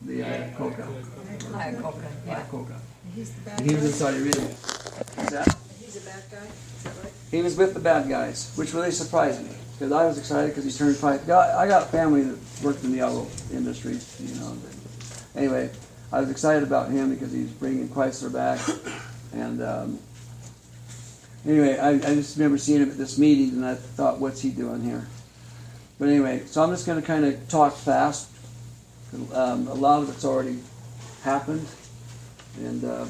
the Coca. Yeah. Coca. He's the bad And he was in guy. Saudi Arabia. What's that? He's a bad guy. Is that right? He was with the bad guys, which really surprised me because I was excited because he turned 5. I got family that worked in the auto industry, you know. Anyway, I was excited about him because he's bringing Chrysler back, and anyway, I just remember seeing him at this meeting, and I thought, what's he doing here? But anyway, so I'm just going to kind of talk fast. A lot of it's already happened, and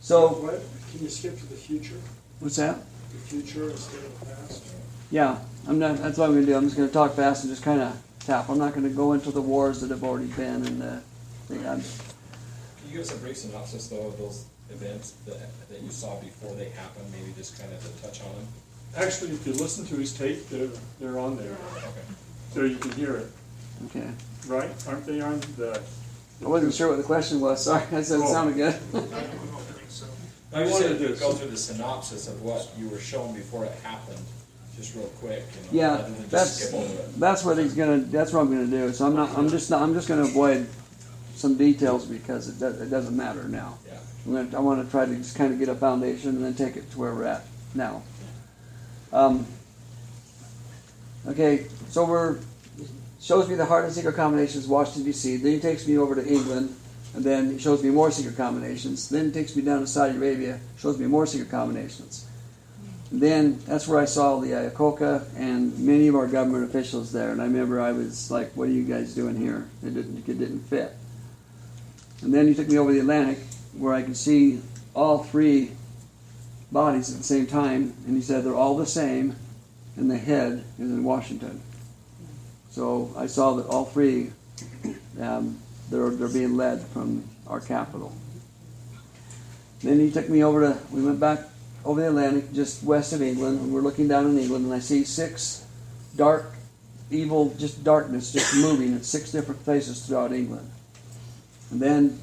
so. What? Can you skip to the future? What's that? The future instead of the past? Yeah, I'm not. That's what I'm going to do. I'm just going to talk fast and just kind of tap. I'm not going to go into the wars that have already been and the thing. Can you give us a brief synopsis, though, of those events that you saw before they happened? Maybe just kind of to touch on them. Actually, if you listen to his tape, they're on there. Okay. So you can hear it, Okay. right? Aren't they on the? I wasn't sure what the question was. Sorry, I said it sounded good. I just wanted wanted to to- go through the synopsis of what you were shown before it happened, just real quick. You know, Yeah, rather than just that's skip over it. that's what he's gonna. That's what I'm gonna do. So I'm not. I'm just going to avoid some details because it doesn't matter now. Yeah. I want to try to just kind of get a foundation and then take it to where we're at now. Okay, so shows me the heart and secret combinations, Washington D.C. Then he takes me over to England, and then he shows me more secret combinations. Then he takes me down to Saudi Arabia, shows me more secret combinations. And then that's where I saw the Ayacoca and many of our government officials there. And I remember I was like, "What are you guys doing here?" It didn't fit. And then he took me over the Atlantic, where I could see all 3 bodies at the same time, and he said they're all the same, and the head is in Washington. So I saw that all 3, they're being led from our capital. Then he took me we went back over the Atlantic, just west of England, and we're looking down in England, and I see 6 dark, evil, just darkness, just moving at 6 different places throughout England. And then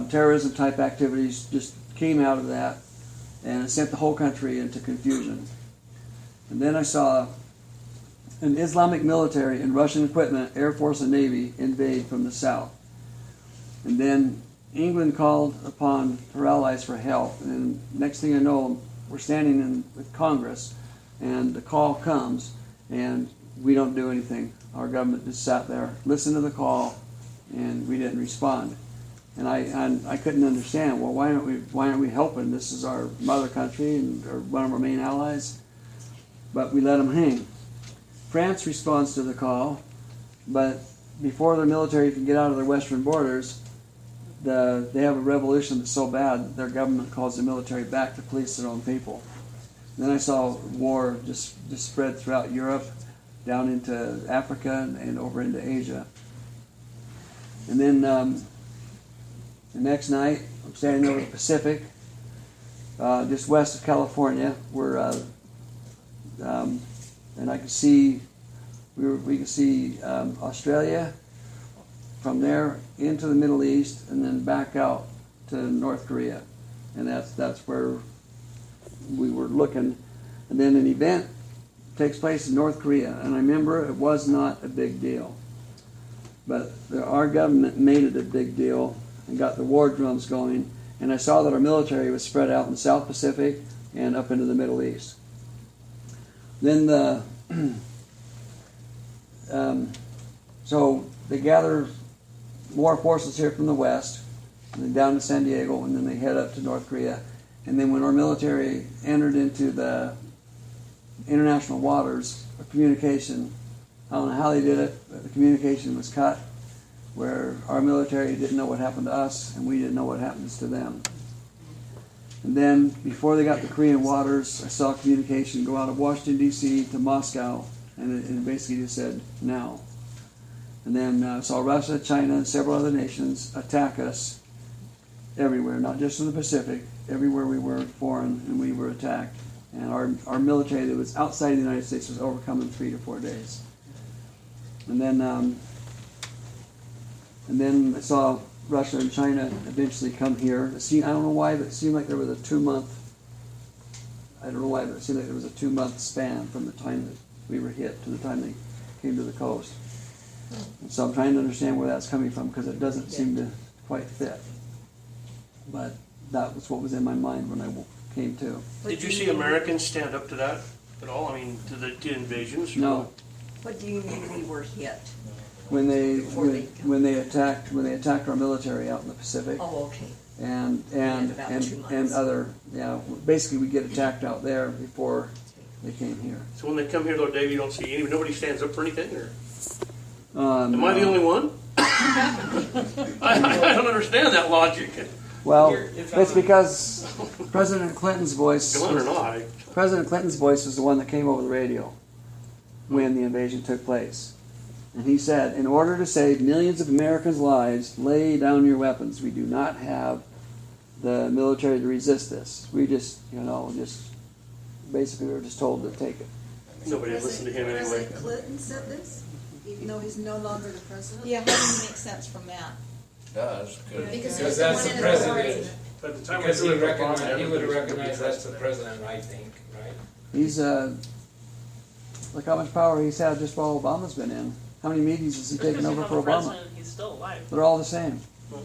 terrorism type activities just came out of that, and it sent the whole country into confusion. And then I saw an Islamic military and Russian equipment, Air Force and Navy, invade from the south. And then England called upon her allies for help, and next thing I know, we're standing in with Congress, and the call comes, and we don't do anything. Our government just sat there, listened to the call, and we didn't respond. And I couldn't understand. Well, why aren't we helping? This is our mother country and or one of our main allies. But we let them hang. France responds to the call, but before their military can get out of their western borders, they have a revolution that's so bad that their government calls the military back to police their own people. And then I saw war just spread throughout Europe, down into Africa and over into Asia. And then the next night, I'm standing over the Pacific, just west of California, where and I could see we could see Australia. From there into the Middle East, and then back out to North Korea, and that's where we were looking. And then an event takes place in North Korea, and I remember it was not a big deal, but our government made it a big deal and got the war drums going. And I saw that our military was spread out in the South Pacific and up into the Middle East. Then so they gather more forces here from the west, and then down to San Diego, and then they head up to North Korea. And then when our military entered into the international waters of communication, I don't know how they did it, but the communication was cut, where our military didn't know what happened to us, and we didn't know what happens to them. And then before they got the Korean waters, I saw communication go out of Washington, D.C. to Moscow, and it basically just said, now. And then I saw Russia, China, and several other nations attack us everywhere, not just in the Pacific. Everywhere we were foreign, and we were attacked. And our military that was outside the United States was overcome in 3 to 4 days. And then I saw Russia and China eventually come here. I don't know why, but it seemed like there was a 2-month. I don't know why, but it seemed like there was a 2-month span from the time that we were hit to the time they came to the coast. And so I'm trying to understand where that's coming from because it doesn't seem to quite fit. But that was what was in my mind when I came to. Did you see Americans stand up to that at all? I mean, to the invasions? No, What do you mean we were hit? when they Before they when they attacked our military out in the Pacific. Oh, okay. and about 2 and months. other, basically we get attacked out there before they came here. So when they come here though, Dave, you don't see nobody stands up for anything, or Am am I the only one? I don't understand that logic. Well, If it's I'm- because President Clinton's voice. Go on or not? President Clinton's voice was the one that came over the radio when the invasion took place. And he said, in order to save millions of Americans' lives, lay down your weapons. We do not have the military to resist this. We just, basically we were just told to take it. Nobody would listen to him anyway. President Clinton said this, even though he's no longer the president? Yeah, how do you make sense from that? Does, Because because he's that's the the one in president. authority. By the time Because we he do it, Obama, recognized, he would everybody's gonna recognize be that's the president. president, I think, right? He's, look how much power he's had just while Obama's been in. How many meetings has he taken over for Obama? He's still alive. They're all the same.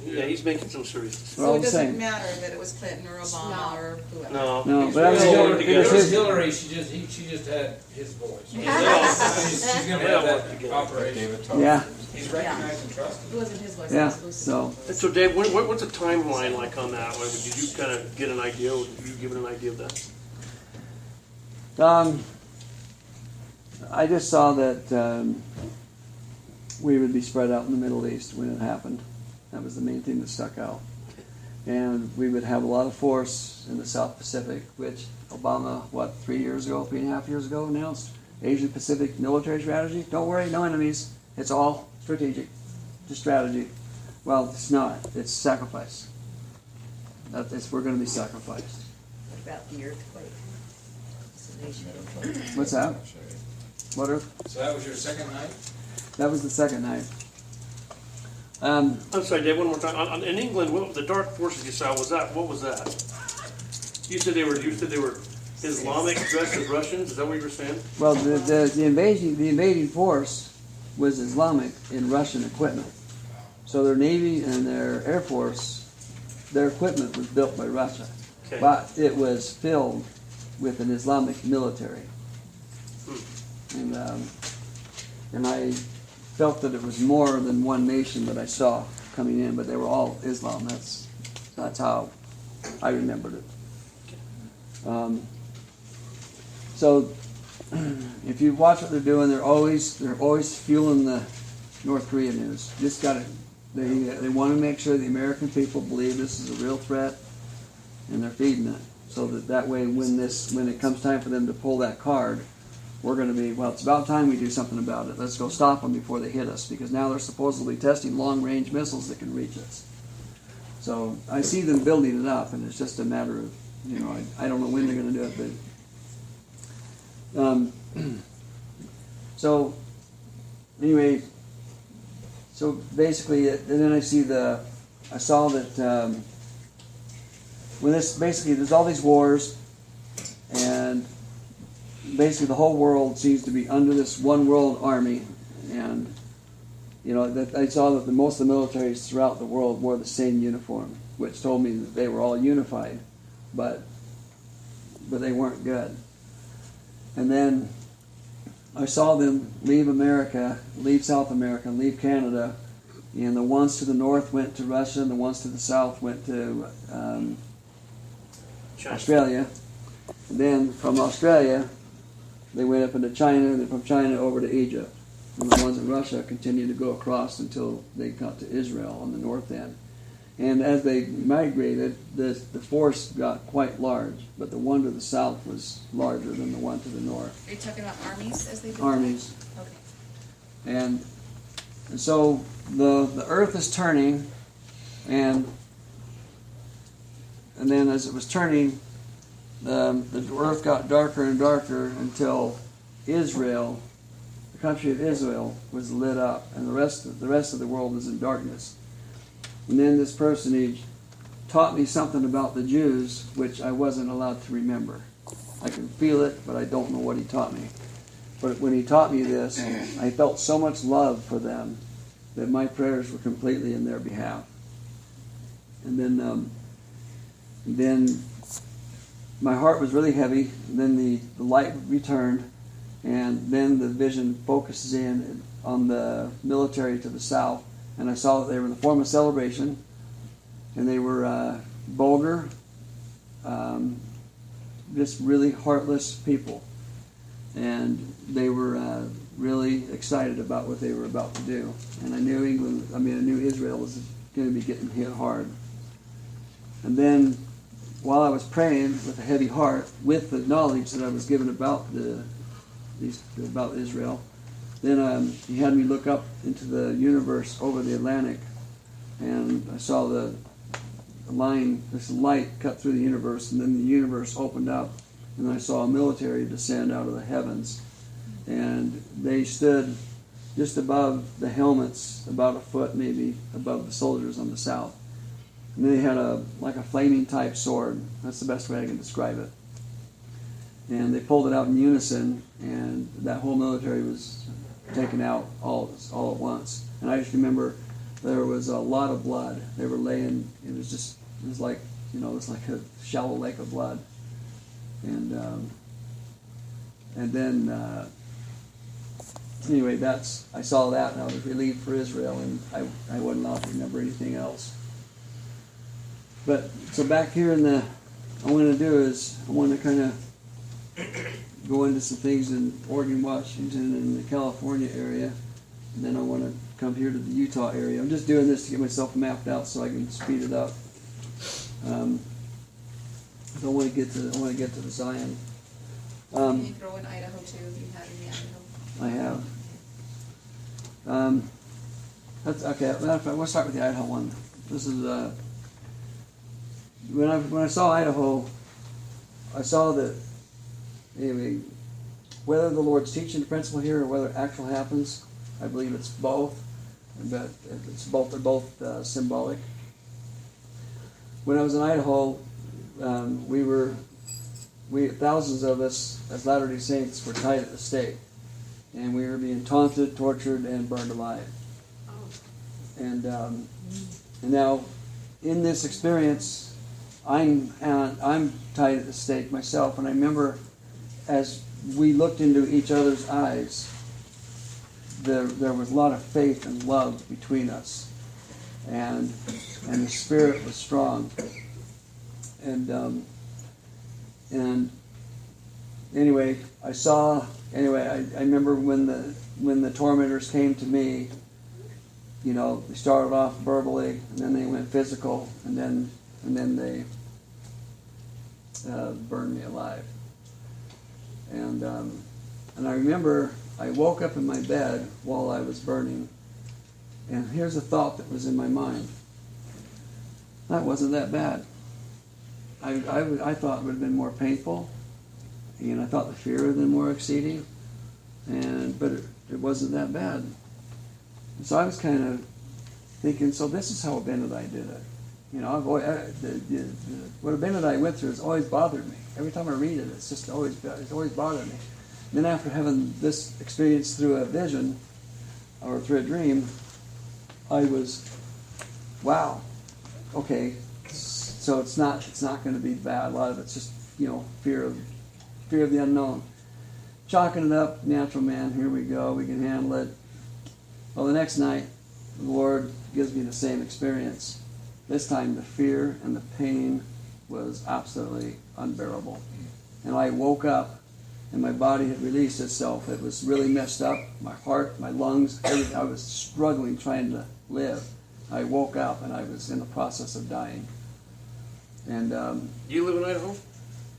Yeah, he's making some serious decisions. They're all So it the doesn't same. matter that it was Clinton or Obama or whoever? No. No, It but I was mean, Hillary, it it was was his, Hillary, she just had his voice. She's gonna They all have work that together. operation. yeah, He's recognized and trusted. It wasn't his voice, it yeah, was Lucy's. so. And so, Dave, what's the timeline like on that? Did you kind of get an idea? Did you give it an idea of that? I just saw that we would be spread out in the Middle East when it happened. That was the main thing that stuck out. And we would have a lot of force in the South Pacific, which Obama, 3.5 years ago, announced Asia Pacific military strategy. Don't worry, no enemies. It's all strategic, just strategy. Well, it's not. It's sacrifice. We're going to be sacrificed. What about the earthquake? It's a nation. What's that? What earth? So that was your second night? That was the second night. I'm sorry, Dave. One more time. In England, the dark forces you saw what was that? You said they were Islamic dressed as Russians. Is that what you were saying? Well, the invading force was Islamic in Russian equipment. So their Navy and their Air Force, their equipment was built by Russia. Okay. But it was filled with an Islamic military. And I felt that it was more than one nation that I saw coming in, but they were all Islam. That's how I remembered it. So if you watch what they're doing, they're always fueling the North Korea news. Just got it. They want to make sure the American people believe this is a real threat, and they're feeding it so that way when it comes time for them to pull that card, we're going to be, well, it's about time we do something about it. Let's go stop them before they hit us, because now they're supposedly testing long-range missiles that can reach us. So I see them building it up, and it's just a matter of, I don't know when they're going to do it, but so anyway, so basically, and then I saw that when there's all these wars, and basically the whole world seems to be under this one world army, and that I saw that most of the militaries throughout the world wore the same uniform, which told me that they were all unified, but they weren't good. And then I saw them leave America, leave South America, leave Canada, and the ones to the north went to Russia, and the ones to the south went to Australia. And then from Australia, they went up into China, and then from China over to Egypt. And the ones in Russia continued to go across until they got to Israel on the north end. And as they migrated, the force got quite large, but the one to the south was larger than the one to the north. Are you talking about armies as they do? Armies. Okay. And so the earth is turning, and then as it was turning, the earth got darker and darker until Israel, the country of Israel, was lit up, and the rest of the world was in darkness. And then this personage taught me something about the Jews, which I wasn't allowed to remember. I can feel it, but I don't know what he taught me. but when he taught me this, I felt so much love for them that my prayers were completely in their behalf. And then my heart was really heavy. And then the light returned, and then the vision focuses in on the military to the south, and I saw that they were in the form of celebration, and they were vulgar, just really heartless people, and they were really excited about what they were about to do. And I knew I knew Israel was going to be getting hit hard. And then, while I was praying with a heavy heart, with the knowledge that I was given about about Israel, then he had me look up into the universe over the Atlantic, and I saw this light cut through the universe, and then the universe opened up, and I saw a military descend out of the heavens, and they stood just above the helmets, about a foot maybe above the soldiers on the south. And they had like a flaming type sword. That's the best way I can describe it. And they pulled it out in unison, and that whole military was taken out all at once. And I just remember there was a lot of blood. They were laying. It was like a shallow lake of blood. And then anyway, I saw that, and I was relieved for Israel, and I wasn't allowed to remember anything else. But so back here what I'm going to do is I want to kind of go into some things in Oregon, Washington, and the California area, and then I want to come here to the Utah area. I'm just doing this to get myself mapped out so I can speed it up. I want to get to the Zion. Can you throw in Idaho too, if you have any Idaho? I have. That's okay. Matter of fact, we'll start with the Idaho one. This is when I saw Idaho, I saw that anyway. Whether the Lord's teaching the principle here or whether it actually happens, I believe it's both. But it's both. They're both symbolic. When I was in Idaho, thousands of us as Latter-day Saints were tied at the stake, and we were being taunted, tortured, and burned alive. And now, in this experience, I'm tied at the stake myself, and I remember as we looked into each other's eyes, there was a lot of faith and love between us, and the spirit was strong. And anyway, I remember when the tormentors came to me. They started off verbally, and then they went physical, and then they burned me alive. And I remember I woke up in my bed while I was burning, and here's a thought that was in my mind. That wasn't that bad. I thought it would have been more painful, and I thought the fear would have been more exceeding, but it wasn't that bad. And so I was kind of thinking, so this is how Abinadi did it. What Abinadi went through has always bothered me. Every time I read it, it's always bothered me. And then after having this experience through a vision or through a dream, I was, wow, okay. So it's not going to be bad. A lot of it's just fear of the unknown. Chalking it up, natural man. Here we go. We can handle it. Well, the next night, the Lord gives me the same experience. This time, the fear and the pain was absolutely unbearable. And I woke up, and my body had released itself. It was really messed up. My heart, my lungs, everything. I was struggling, trying to live. I woke up, and I was in the process of dying. And Do you live in Idaho?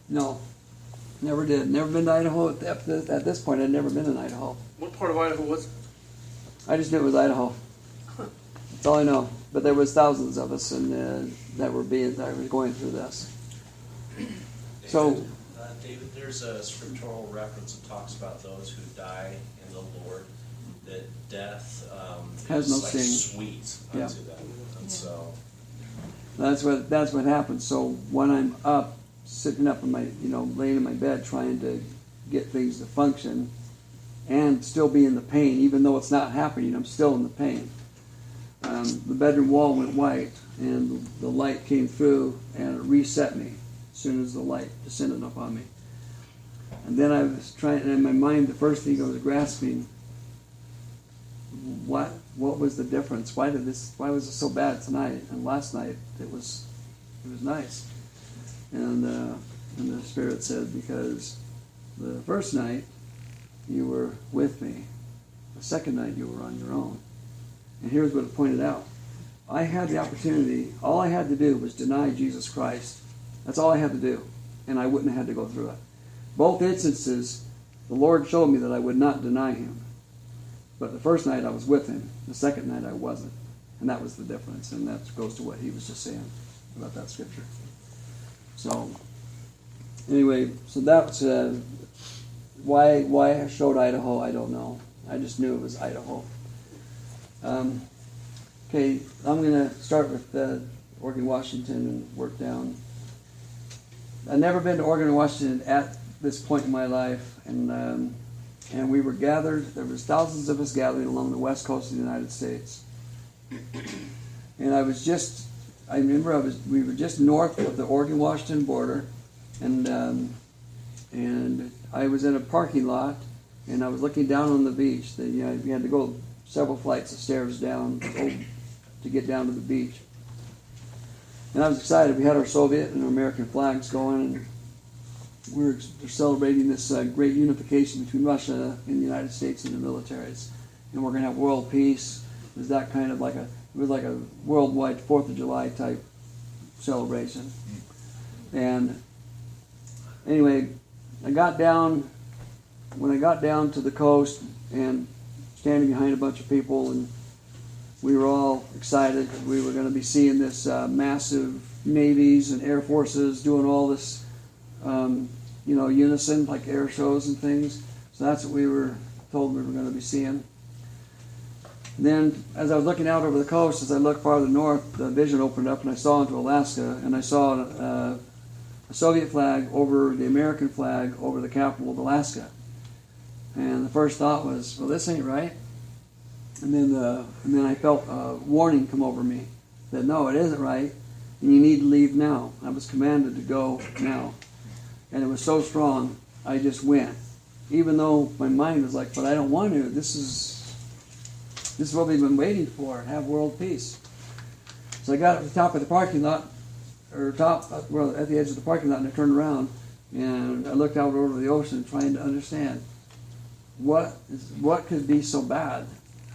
no, never did. Never been to Idaho. At this point, I'd never been in Idaho. What part of Idaho was it? I just knew it was Idaho. That's all I know. But there was thousands of us, and that were going through this. So, David, there's a scriptural reference that talks about those who die in the Lord, that death Has is no like sting. sweet Yeah. unto them. And so, that's what happens. So when I'm up, sitting up in my, laying in my bed, trying to get things to function, and still be in the pain, even though it's not happening. I'm still in the pain. The bedroom wall went white, and the light came through, and it reset me as soon as the light descended upon me. And then I was trying, and in my mind, the first thing I was grasping, what was the difference? Why was it so bad tonight? And last night it was nice. And the Spirit said, because the first night you were with me, the second night you were on your own. And here's what it pointed out. I had the opportunity, all I had to do was deny Jesus Christ. That's all I had to do. And I wouldn't have had to go through it. Both instances, the Lord showed me that I would not deny Him. But the first night I was with Him. The second night I wasn't. And that was the difference. And that goes to what he was just saying about that scripture. So, anyway, so that's why I showed Idaho, I don't know. I just knew it was Idaho. Okay, I'm going to start with Oregon, Washington, and work down. I've never been to Oregon, Washington at this point in my life, and we were gathered. There was thousands of us gathering along the west coast of the United States, and we were just north of the Oregon-Washington border, and I was in a parking lot, and I was looking down on the beach. You had to go several flights of stairs down to get down to the beach. And I was excited. We had our Soviet and our American flags going, and we're celebrating this great unification between Russia and the United States and the militaries. And we're going to have world peace. It was that kind of like a worldwide 4th of July type celebration. And anyway, when I got down to the coast and standing behind a bunch of people, and we were all excited. We were going to be seeing this massive navies and air forces doing all this, unison, like air shows and things. So that's what we were told we were going to be seeing. And then, as I was looking out over the coast, as I looked farther north, the vision opened up, and I saw into Alaska, and I saw a Soviet flag over the American flag over the capital of Alaska. And the first thought was, well, this ain't right. And then I felt a warning come over me that no, it isn't right, and you need to leave now. I was commanded to go now. And it was so strong, I just went. Even though my mind was like, but I don't want to. This is what we've been waiting for, have world peace. So I got at the top of the parking lot, at the edge of the parking lot, and I turned around, and I looked out over the ocean trying to understand what could be so bad.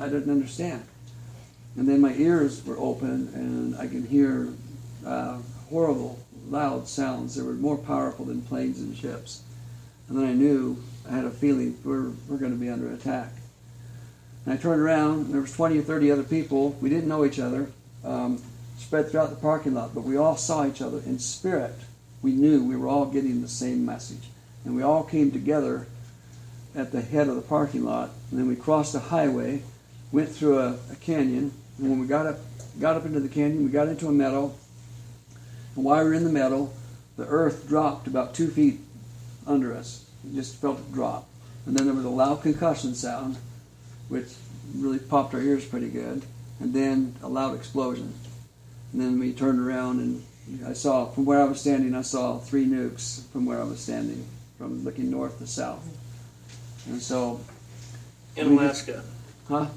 I didn't understand. And then my ears were open, and I could hear horrible, loud sounds that were more powerful than planes and ships. And then I knew, I had a feeling we're going to be under attack. And I turned around, and there was 20 or 30 other people. We didn't know each other, spread throughout the parking lot, but we all saw each other in spirit. We knew we were all getting the same message. And we all came together at the head of the parking lot, and then we crossed a highway, went through a canyon, and when we got up into the canyon, we got into a meadow, and while we were in the meadow, the earth dropped about 2 feet under us. You just felt it drop. And then there was a loud concussion sound, which really popped our ears pretty good, and then a loud explosion. And then we turned around, and I saw, from where I was standing, I saw 3 nukes from where I was standing, from looking north to south. And so... In Alaska. Huh?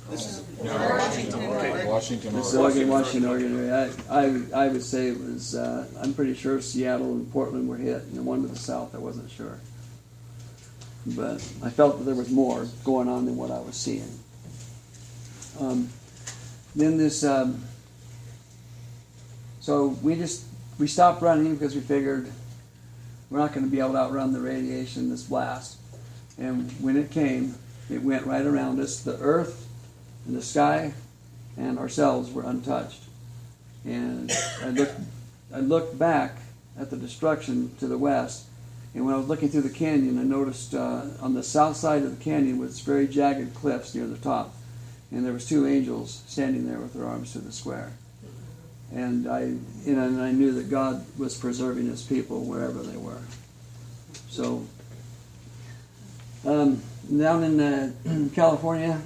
Washington, Washington, It's Oregon, Washington, Oregon area. I would say it was, I'm pretty sure Seattle and Portland were hit, and the one to the south I wasn't sure. But I felt that there was more going on than what I was seeing. Then this, so we stopped running because we figured we're not going to be able to outrun the radiation, this blast. And when it came, it went right around us. The earth and the sky and ourselves were untouched. And I looked back at the destruction to the west, and when I was looking through the canyon, I noticed on the south side of the canyon was very jagged cliffs near the top, and there was 2 angels standing there with their arms to the square. And I knew that God was preserving His people wherever they were. So Down in California,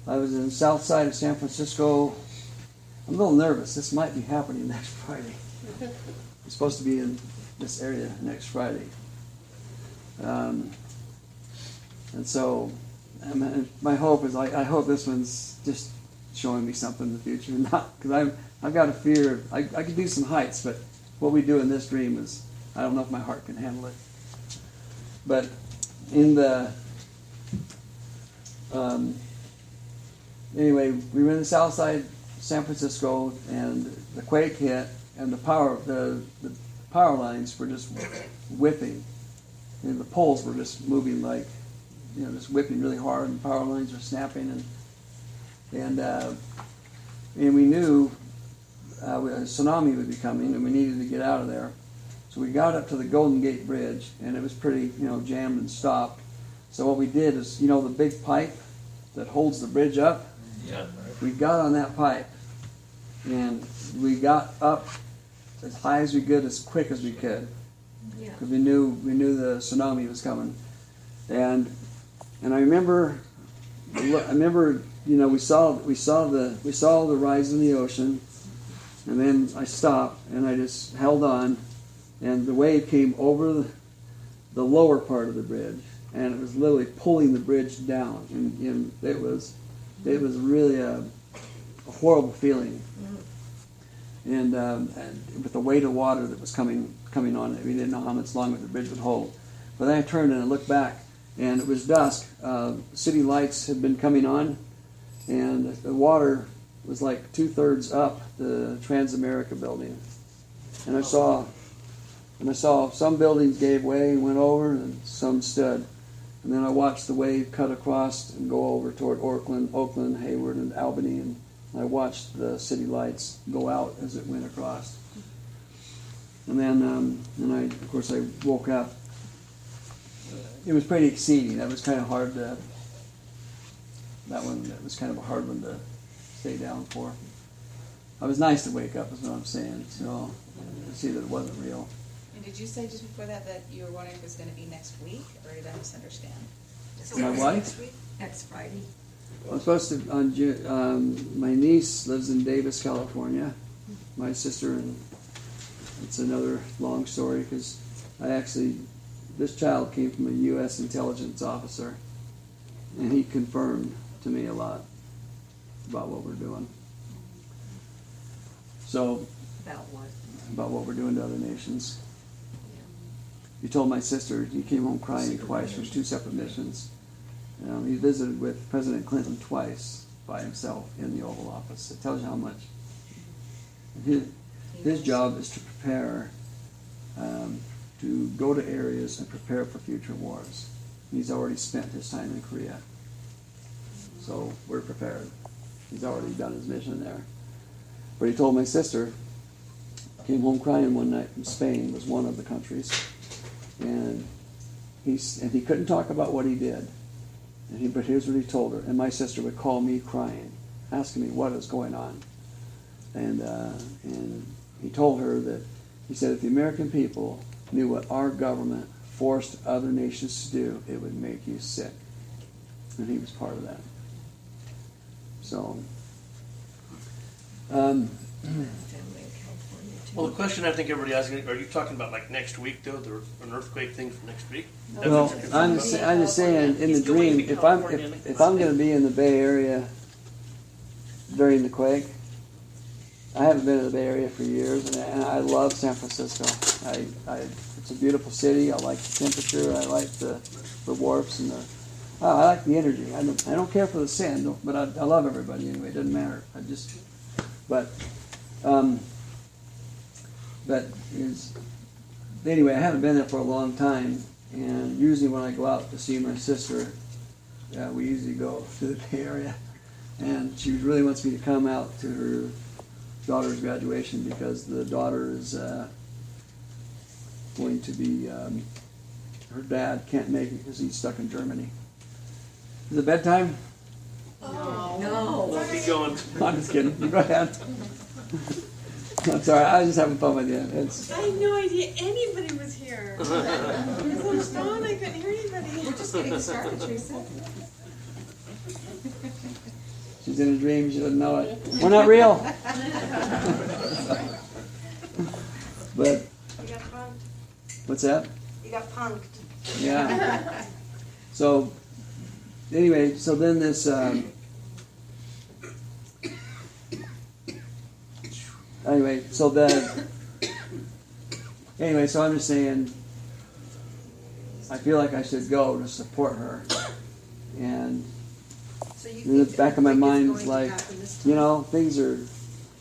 I was in the south side of San Francisco. I'm a little nervous. This might be happening next Friday. I'm supposed to be in this area next Friday. And so my hope is I hope this one's just showing me something in the future. Not because I've got a fear. I could do some heights, but what we do in this dream is I don't know if my heart can handle it. But in the anyway, we were in the south side of San Francisco, and the quake hit, and the power lines were just whipping, and the poles were just moving like, just whipping really hard, and power lines were snapping, and we knew a tsunami would be coming, and we needed to get out of there. So we got up to the Golden Gate Bridge, and it was pretty, jammed and stopped. So what we did is, the big pipe that holds the bridge up. Yeah. We got on that pipe, and we got up as high as we could, as quick as we could, Yeah. because we knew the tsunami was coming. And I remember, we saw the rise in the ocean, and then I stopped and I just held on, and the wave came over the lower part of the bridge, and it was literally pulling the bridge down, and it was really a horrible feeling, and with the weight of water that was coming on it, we didn't know how much longer the bridge would hold. But then I turned and I looked back, and it was dusk. City lights had been coming on, and the water was like 2/3 up the Transamerica building, and I saw some buildings gave way and went over, and some stood. And then I watched the wave cut across and go over toward Oakland, Hayward, and Albany, and I watched the city lights go out as it went across. And then, I woke up. It was pretty exceeding. That was kind of hard to. That was kind of a hard one to stay down for. It was nice to wake up, is what I'm saying. So see that it wasn't real. And did you say just before that you were wondering if it was going to be next week, or did I misunderstand? My wife? Next Friday. I'm supposed to. My niece lives in Davis, California. My sister, and it's another long story because this child came from a U.S. intelligence officer, and he confirmed to me a lot about what we're doing. So, About what? about what we're doing to other nations. He told my sister he came home crying twice from 2 separate missions. He visited with President Clinton twice by himself in the Oval Office. It tells you how much. His job is to prepare, to go to areas and prepare for future wars. He's already spent his time in Korea. So we're prepared. He's already done his mission there. But he told my sister, came home crying one night from Spain, was one of the countries. And he couldn't talk about what he did. But here's what he told her. And my sister would call me crying, asking me what is going on. And he told her that, he said, if the American people knew what our government forced other nations to do, it would make you sick. And he was part of that. So, Family in California too. Well, the question I think everybody asking, are you talking about like next week though, an earthquake thing for next week? That's well, what you're concerned I'm about? just saying, in the He's going dream, to if California. I'm going to be in the Bay Area during the quake, I haven't been to the Bay Area for years, and I love San Francisco. It's a beautiful city. I like the temperature. I like the wharfs and I like the energy. I don't care for the sin, but I love everybody anyway. It doesn't matter. Anyway, I haven't been there for a long time, and usually when I go out to see my sister, we usually go to the Bay Area, and she really wants me to come out to her daughter's graduation because the daughter is going to be, her dad can't make it because he's stuck in Germany. Is it bedtime? No. No, keep going. I'm just kidding. You go ahead. I'm sorry. I was just having fun with you. I had no idea anybody was here. I was so stoned I couldn't hear anybody. just getting started, Teresa. She's in a dream, she doesn't know it. We're not real. But, You got punked. what's that? You got punked. Yeah. So, anyway, so then this, anyway, so then, anyway, so I'm just saying, I feel like I should go to support her. And So you in the think back of my it's mind going is to like, happen this you time? know, things are,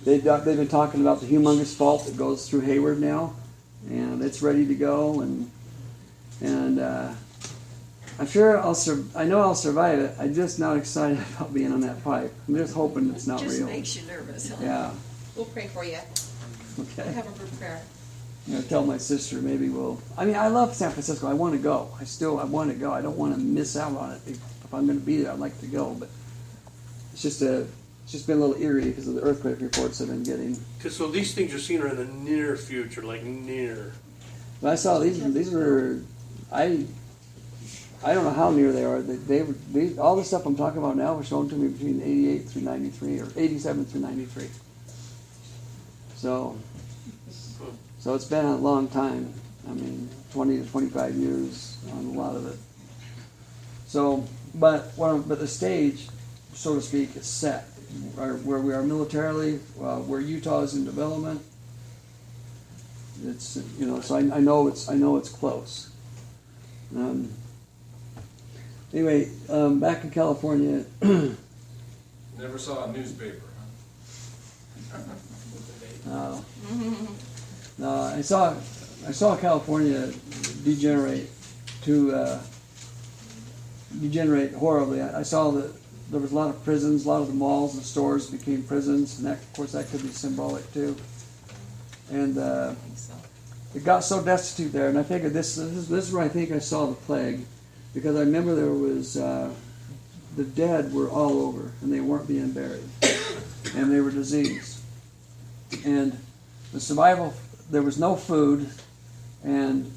they've been talking about the humongous fault that goes through Hayward now, and it's ready to go, and I'm sure I know I'll survive it. I'm just not excited about being on that pipe. I'm just hoping it's not Just real. makes you nervous, huh? Yeah. We'll pray for you. We'll Okay. have a group prayer. You know, tell my sister maybe we'll. I mean, I love San Francisco. I want to go. I want to go. I don't want to miss out on it. If I'm going to be there, I'd like to go. But it's just been a little eerie because of the earthquake reports I've been getting. So these things you're seeing are in the near future, like near. But I saw these were I don't know how near they are. They all the stuff I'm talking about now was shown to me between 88 through 93 or 87 through 93. So it's been a long time. I mean, 20 to 25 years on a lot of it. So, but the stage, so to speak, is set. Where we are militarily, where Utah is in development. It's so I know it's close. Anyway, back in California. Never saw a newspaper, huh? No, I saw California degenerate horribly. I saw that there was a lot of prisons, a lot of the malls and stores became prisons, and that, of course, that could be symbolic too. And it got so destitute there, and I figured this is where I think I saw the plague, because I remember there was the dead were all over, and they weren't being buried, and they were diseased, and the survival. There was no food, and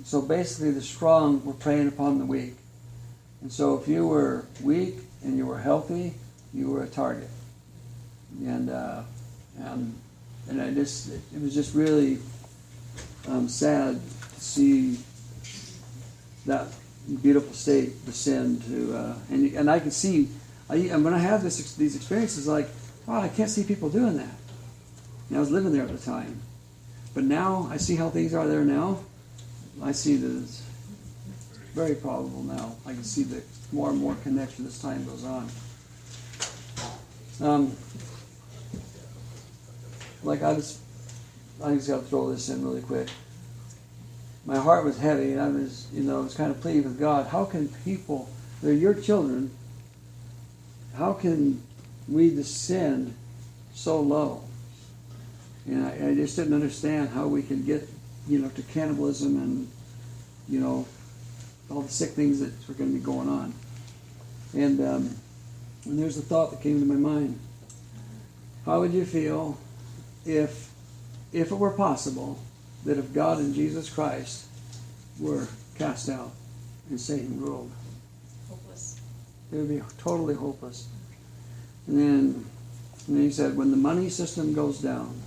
so basically the strong were preying upon the weak. And so if you were weak and you were healthy, you were a target. And it was just really sad to see that beautiful state descend to, and I can see, and when I have these experiences, like, wow, I can't see people doing that. And I was living there at the time. But now, I see how things are there now. I see that it's very probable now. I can see the more and more connection as time goes on. I just got to throw this in really quick. My heart was heavy, and I was kind of pleading with God. How can people, they're your children, how can we descend so low? And I just didn't understand how we can get, to cannibalism and, all the sick things that were going to be going on. And there's a thought that came to my mind. How would you feel if it were possible that if God and Jesus Christ were cast out and Satan ruled? Hopeless. It would be totally hopeless. And then he said, when the money system goes down,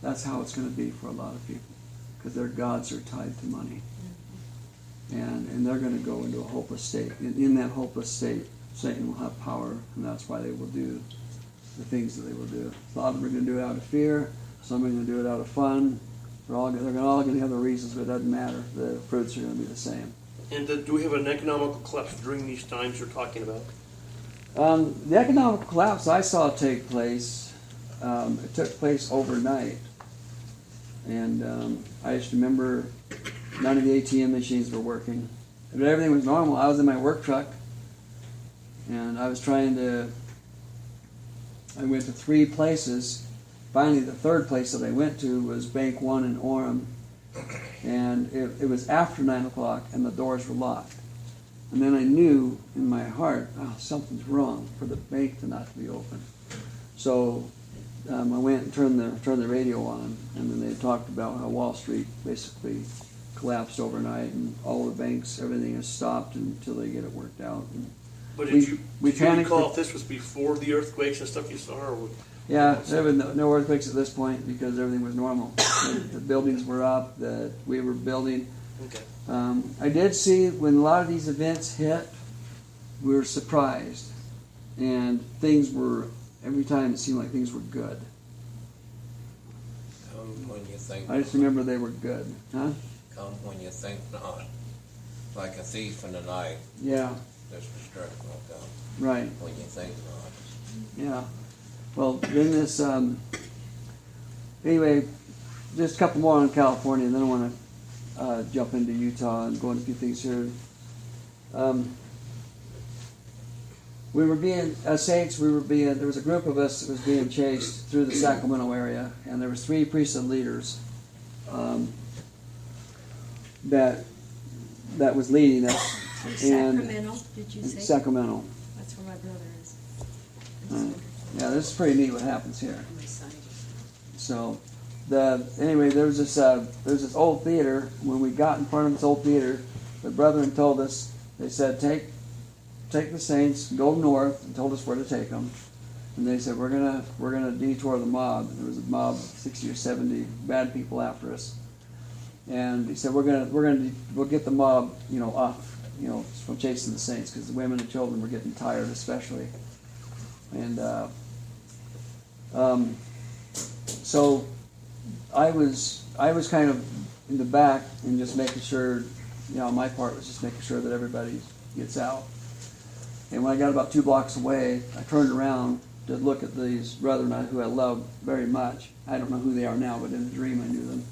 that's how it's going to be for a lot of people, because their gods are tied to money, and they're going to go into a hopeless state. And in that hopeless state, Satan will have power, and that's why they will do the things that they will do. A lot of them are going to do it out of fear. Some are going to do it out of fun. They're all going to have their reasons, but it doesn't matter. The fruits are going to be the same. And do we have an economical collapse during these times you're talking about? The economic collapse I saw take place, it took place overnight. And I just remember none of the ATM machines were working. But everything was normal. I was in my work truck, and I went to 3 places. Finally, the third place that I went to was Bank 1 in Orem, and it was after 9 o'clock, and the doors were locked. And then I knew in my heart, oh, something's wrong for the bank to not be open. So I went and turned the radio on, and then they talked about how Wall Street basically collapsed overnight, and all the banks, everything is stopped until they get it worked out. And But We- did you panicked recall for- if this was before the earthquakes and stuff you saw, or what? yeah, there were no earthquakes at this point because everything was normal. The buildings were up, that we were building. Okay. I did see when a lot of these events hit, we were surprised, and things were, every time it seemed like things were good. Come when you think I just remember they were good, huh? come when you think not. Like a thief in the night, Yeah, this destruction will come right, when you think not. yeah. Well, then this, anyway, just a couple more on California, and then I want to jump into Utah and go into a few things here. We were being, as saints, there was a group of us that was being chased through the Sacramento area, and there was 3 priesthood leaders that was leading us. And Sacramento, did you in say? Sacramento. That's where my brother is. Yeah, this is pretty neat what happens here. My son. So, anyway, there was this old theater. When we got in front of this old theater, the brethren told us, they said, take the saints, go north, and told us where to take them. And they said, we're gonna detour the mob. There was a mob of 60 or 70 bad people after us. And he said, we'll get the mob, off, from chasing the saints, because the women and children were getting tired, especially. And so I was kind of in the back and just making sure, my part was just making sure that everybody gets out. And when I got about 2 blocks away, I turned around to look at these brethren who I loved very much. I don't know who they are now, but in a dream I knew them.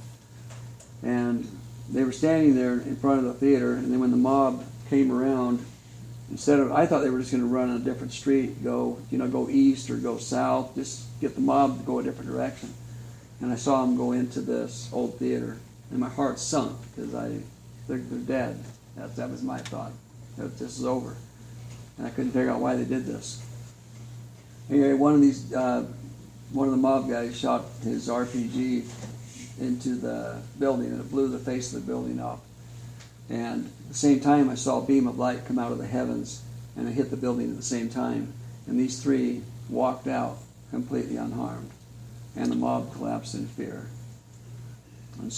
And they were standing there in front of the theater, and then when the mob came around, I thought they were just going to run on a different street, go east or go south, just get the mob to go a different direction. And I saw them go into this old theater, and my heart sunk because they're dead. That was my thought. That this is over, and I couldn't figure out why they did this. Anyway, one of the mob guys shot his RPG into the building, and it blew the face of the building off. And at the same time, I saw a beam of light come out of the heavens, and it hit the building at the same time. And these 3 walked out completely unharmed, and the mob collapsed in fear. And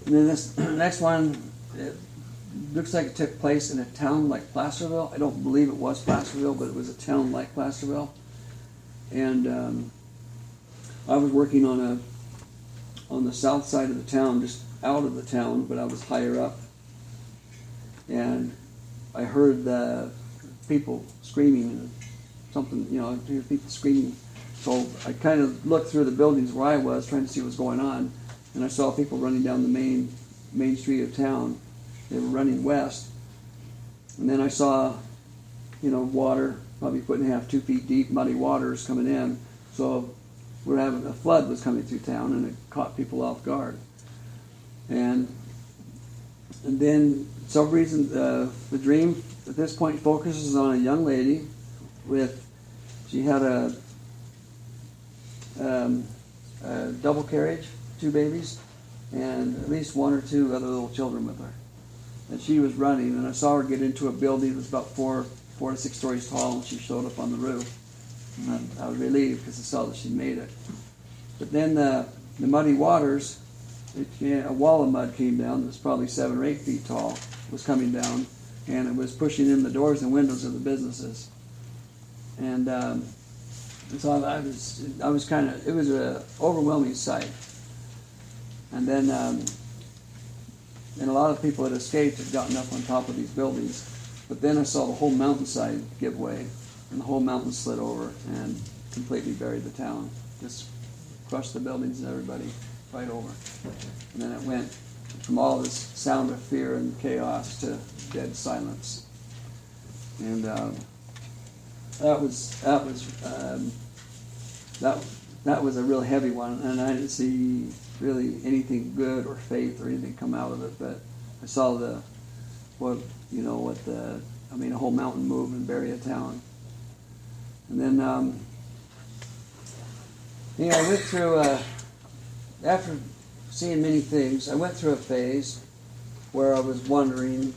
then this next one, it looks like it took place in a town like Placerville. I don't believe it was Placerville, but it was a town like Placerville. And I was working on the south side of the town, just out of the town, but I was higher up. And I heard the people screaming and something, I hear people screaming. So I kind of looked through the buildings where I was, trying to see what was going on, and I saw people running down the main street of town. They were running west. And then I saw, water, probably 1.5, 2 feet deep, muddy waters coming in. So a flood was coming through town, and it caught people off guard. And then, for some reason, the dream at this point focuses on a young lady she had a double carriage, 2 babies, and at least 1 or 2 other little children with her. And she was running, and I saw her get into a building that was about 4 to 6 stories tall, and she showed up on the roof. And I was relieved because I saw that she made it. But then the muddy waters, a wall of mud came down that was probably 7 or 8 feet tall, was coming down, and it was pushing in the doors and windows of the businesses. And so I was kind of, it was an overwhelming sight. And then, and a lot of people had escaped, had gotten up on top of these buildings. But then I saw the whole mountainside give way, and the whole mountain slid over and completely buried the town. Just crushed the buildings and everybody right over. And then it went from all this sound of fear and chaos to dead silence. And that was a real heavy one, and I didn't see really anything good or faith or anything come out of it. But I saw a whole mountain move and bury a town. And then, I went through after seeing many things. I went through a phase where I was wondering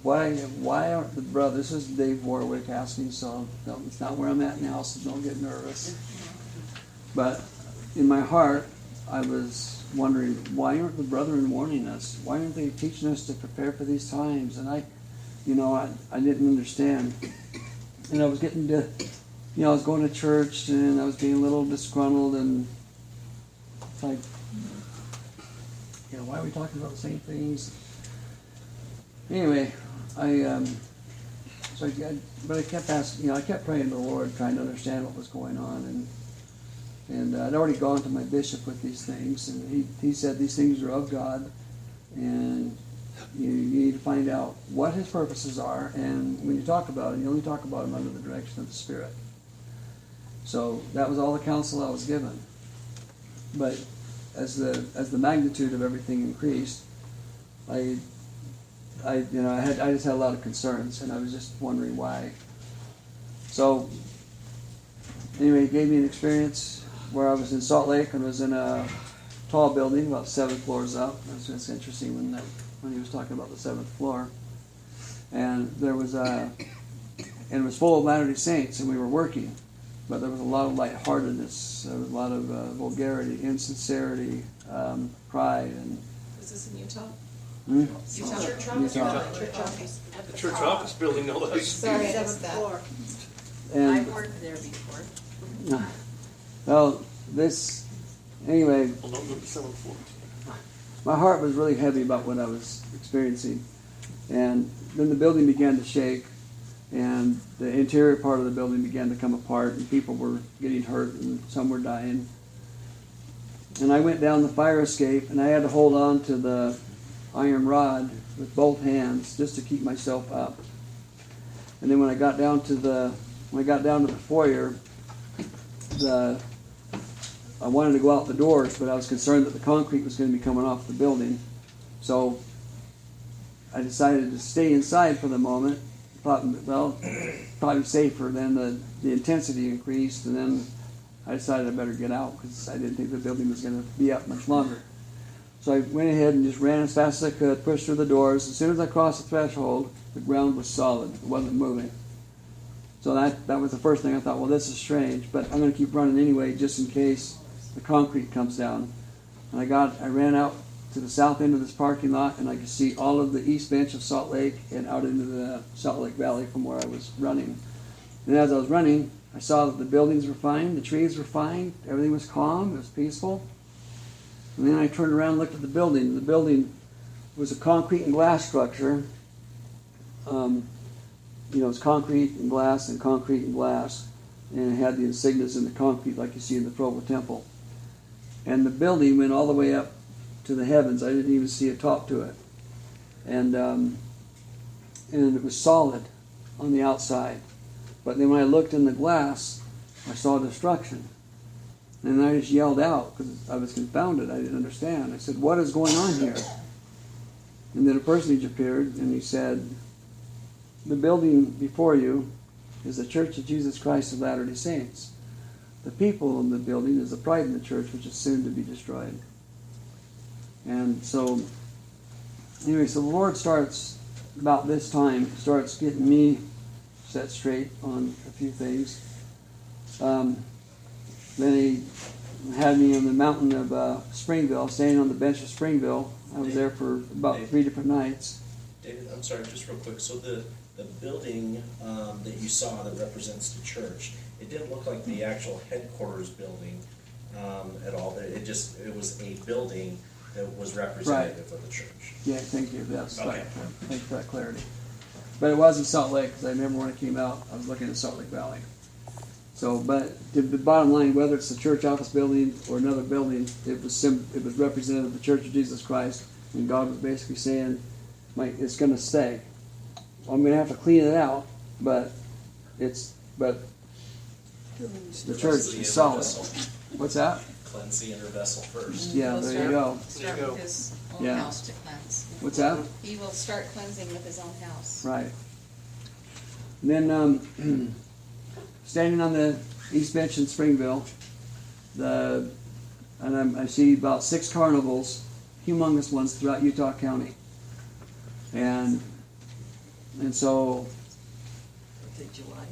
why aren't the brothers, this is Dave Warwick asking, so it's not where I'm at now, so don't get nervous. But in my heart, I was wondering, why aren't the brethren warning us? Why aren't they teaching us to prepare for these times? And I didn't understand. And I was getting to, I was going to church and I was being a little disgruntled, and it's like, why are we talking about the same things? Anyway, but I kept asking, I kept praying to the Lord, trying to understand what was going on, and I'd already gone to my bishop with these things, and he said these things are of God, and you need to find out what His purposes are, and when you talk about it, you only talk about them under the direction of the Spirit. So that was all the counsel I was given. But as the magnitude of everything increased, I just had a lot of concerns, and I was just wondering why. So anyway, it gave me an experience where I was in Salt Lake and was in a tall building, about 7 floors up. That's interesting when he was talking about the 7th floor. And it was full of Latter-day Saints, and we were working, but there was a lot of lightheartedness, there was a lot of vulgarity, insincerity, pride, and. Was this in Utah? Utah. Church office? Church office. The church office building, no less. Sorry, I Seventh missed that. floor. And I've worked there before. well, anyway, Well, don't go to 7th floor. my heart was really heavy about what I was experiencing. And then the building began to shake, and the interior part of the building began to come apart, and people were getting hurt, and some were dying. And I went down the fire escape, and I had to hold on to the iron rod with both hands just to keep myself up. And then when I got down to the foyer, I wanted to go out the doors, but I was concerned that the concrete was going to be coming off the building. So I decided to stay inside for the moment. Thought, well, probably safer. Then the intensity increased, and then I decided I better get out because I didn't think the building was going to be up much longer. So I went ahead and just ran as fast as I could, pushed through the doors. As soon as I crossed the threshold, the ground was solid. It wasn't moving. So that was the first thing I thought, well, this is strange, but I'm going to keep running anyway just in case the concrete comes down. And I ran out to the south end of this parking lot, and I could see all of the east bench of Salt Lake and out into the Salt Lake Valley from where I was running. And as I was running, I saw that the buildings were fine, the trees were fine, everything was calm, it was peaceful. And then I turned around and looked at the building. The building was a concrete and glass structure. It's concrete and glass and concrete and glass. And it had the insignias in the concrete like you see in the Provo Temple. And the building went all the way up to the heavens. I didn't even see a top to it. And it was solid on the outside. But then when I looked in the glass, I saw destruction. And I just yelled out because I was confounded. I didn't understand. I said, what is going on here? And then a personage appeared and he said, the building before you is the Church of Jesus Christ of Latter-day Saints. The people in the building is the pride in the church, which is soon to be destroyed. And so, anyway, so the Lord starts, about this time, starts getting me set straight on a few things. Then He had me on the mountain of Springville, staying on the bench of Springville. I was there for about 3 different nights. David, I'm sorry, just real quick. So the building that you saw that represents the church, it didn't look like the actual headquarters building at all. It was a building that was representative of the church. Yeah, thank you. That's Okay. right. Thank you for that clarity. But it was in Salt Lake, because I remember when it came out, I was looking at Salt Lake Valley. So, but the bottom line, whether it's the church office building or another building, it was representative of the Church of Jesus Christ, and God was basically saying, it's going to stay. I'm going to have to clean it out, but the church is solid. What's that? Cleanse the inner vessel first. Yeah, He'll there you go. Start with his own Yeah. house to cleanse. What's that? He will start cleansing with his own house. Right. And then standing on the east bench in Springville, the and I see about 6 carnivals, humongous ones throughout Utah County, and so 4th of July.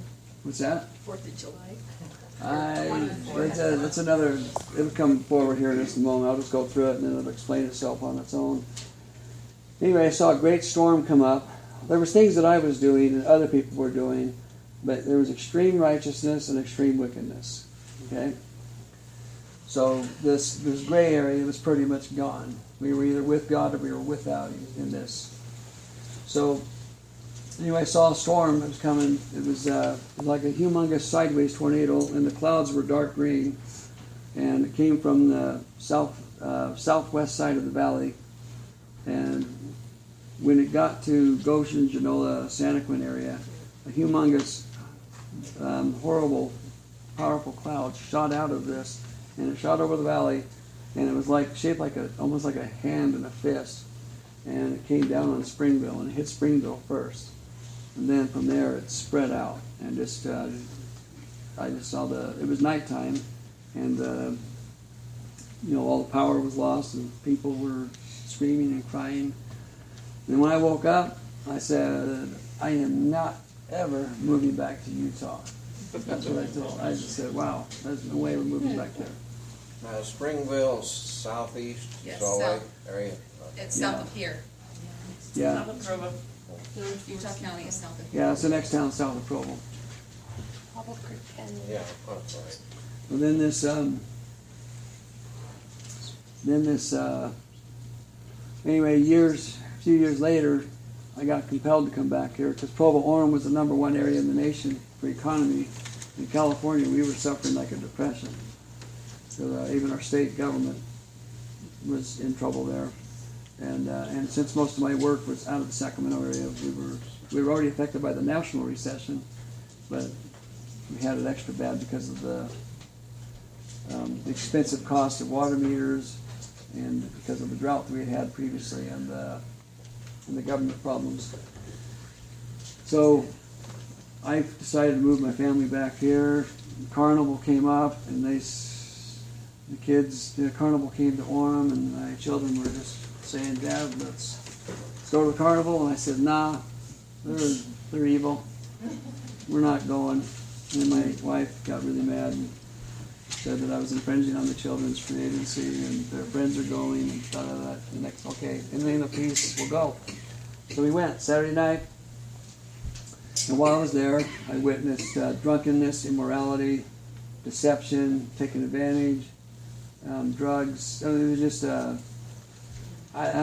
what's that? 4th of July. That's another. It'll come forward here in just a moment. I'll just go through it and then it'll explain itself on its own. Anyway, I saw a great storm come up. There was things that I was doing and other people were doing, but there was extreme righteousness and extreme wickedness. Okay. So this gray area was pretty much gone. We were either with God or we were without Him in this. So anyway, I saw a storm that was coming. It was like a humongous sideways tornado, and the clouds were dark green, and it came from the southwest side of the valley. And when it got to Goshen, Genola, Santaquin area, a humongous, horrible, powerful cloud shot out of this, and it shot over the valley, and it was like shaped like almost like a hand and a fist, and it came down on Springville, and it hit Springville first. And then from there it spread out, and just I just saw it was nighttime, and all the power was lost, and people were screaming and crying. And when I woke up, I said, I am not ever moving back to Utah. That's what I told. I just said, wow, there's no way we're moving back there. Springville, southeast, Yes, Salt Lake south. area. It's south of here. Yeah, South of Provo. Utah County is south of here. yeah, it's the next town south of Provo. Yeah, that's right. Well, then this, anyway, a few years later, I got compelled to come back here because Provo-Orem was the #1 area in the nation for economy. In California, we were suffering like a depression. So even our state government was in trouble there. And since most of my work was out of the Sacramento area, we were already affected by the national recession, but we had it extra bad because of the expensive cost of water meters, and because of the drought that we had had previously, and the government problems. So I decided to move my family back here. Carnival came up, and the Carnival came to Orem, and my children were just saying, Dad, let's go to the Carnival. And I said, nah, they're evil. We're not going. And my wife got really mad and said that I was infringing on the children's free agency, and their friends are going, and da-da-da. The next, okay, in the name of peace, we'll go. So we went Saturday night, and while I was there, I witnessed drunkenness, immorality, deception, taking advantage, drugs. It was just, I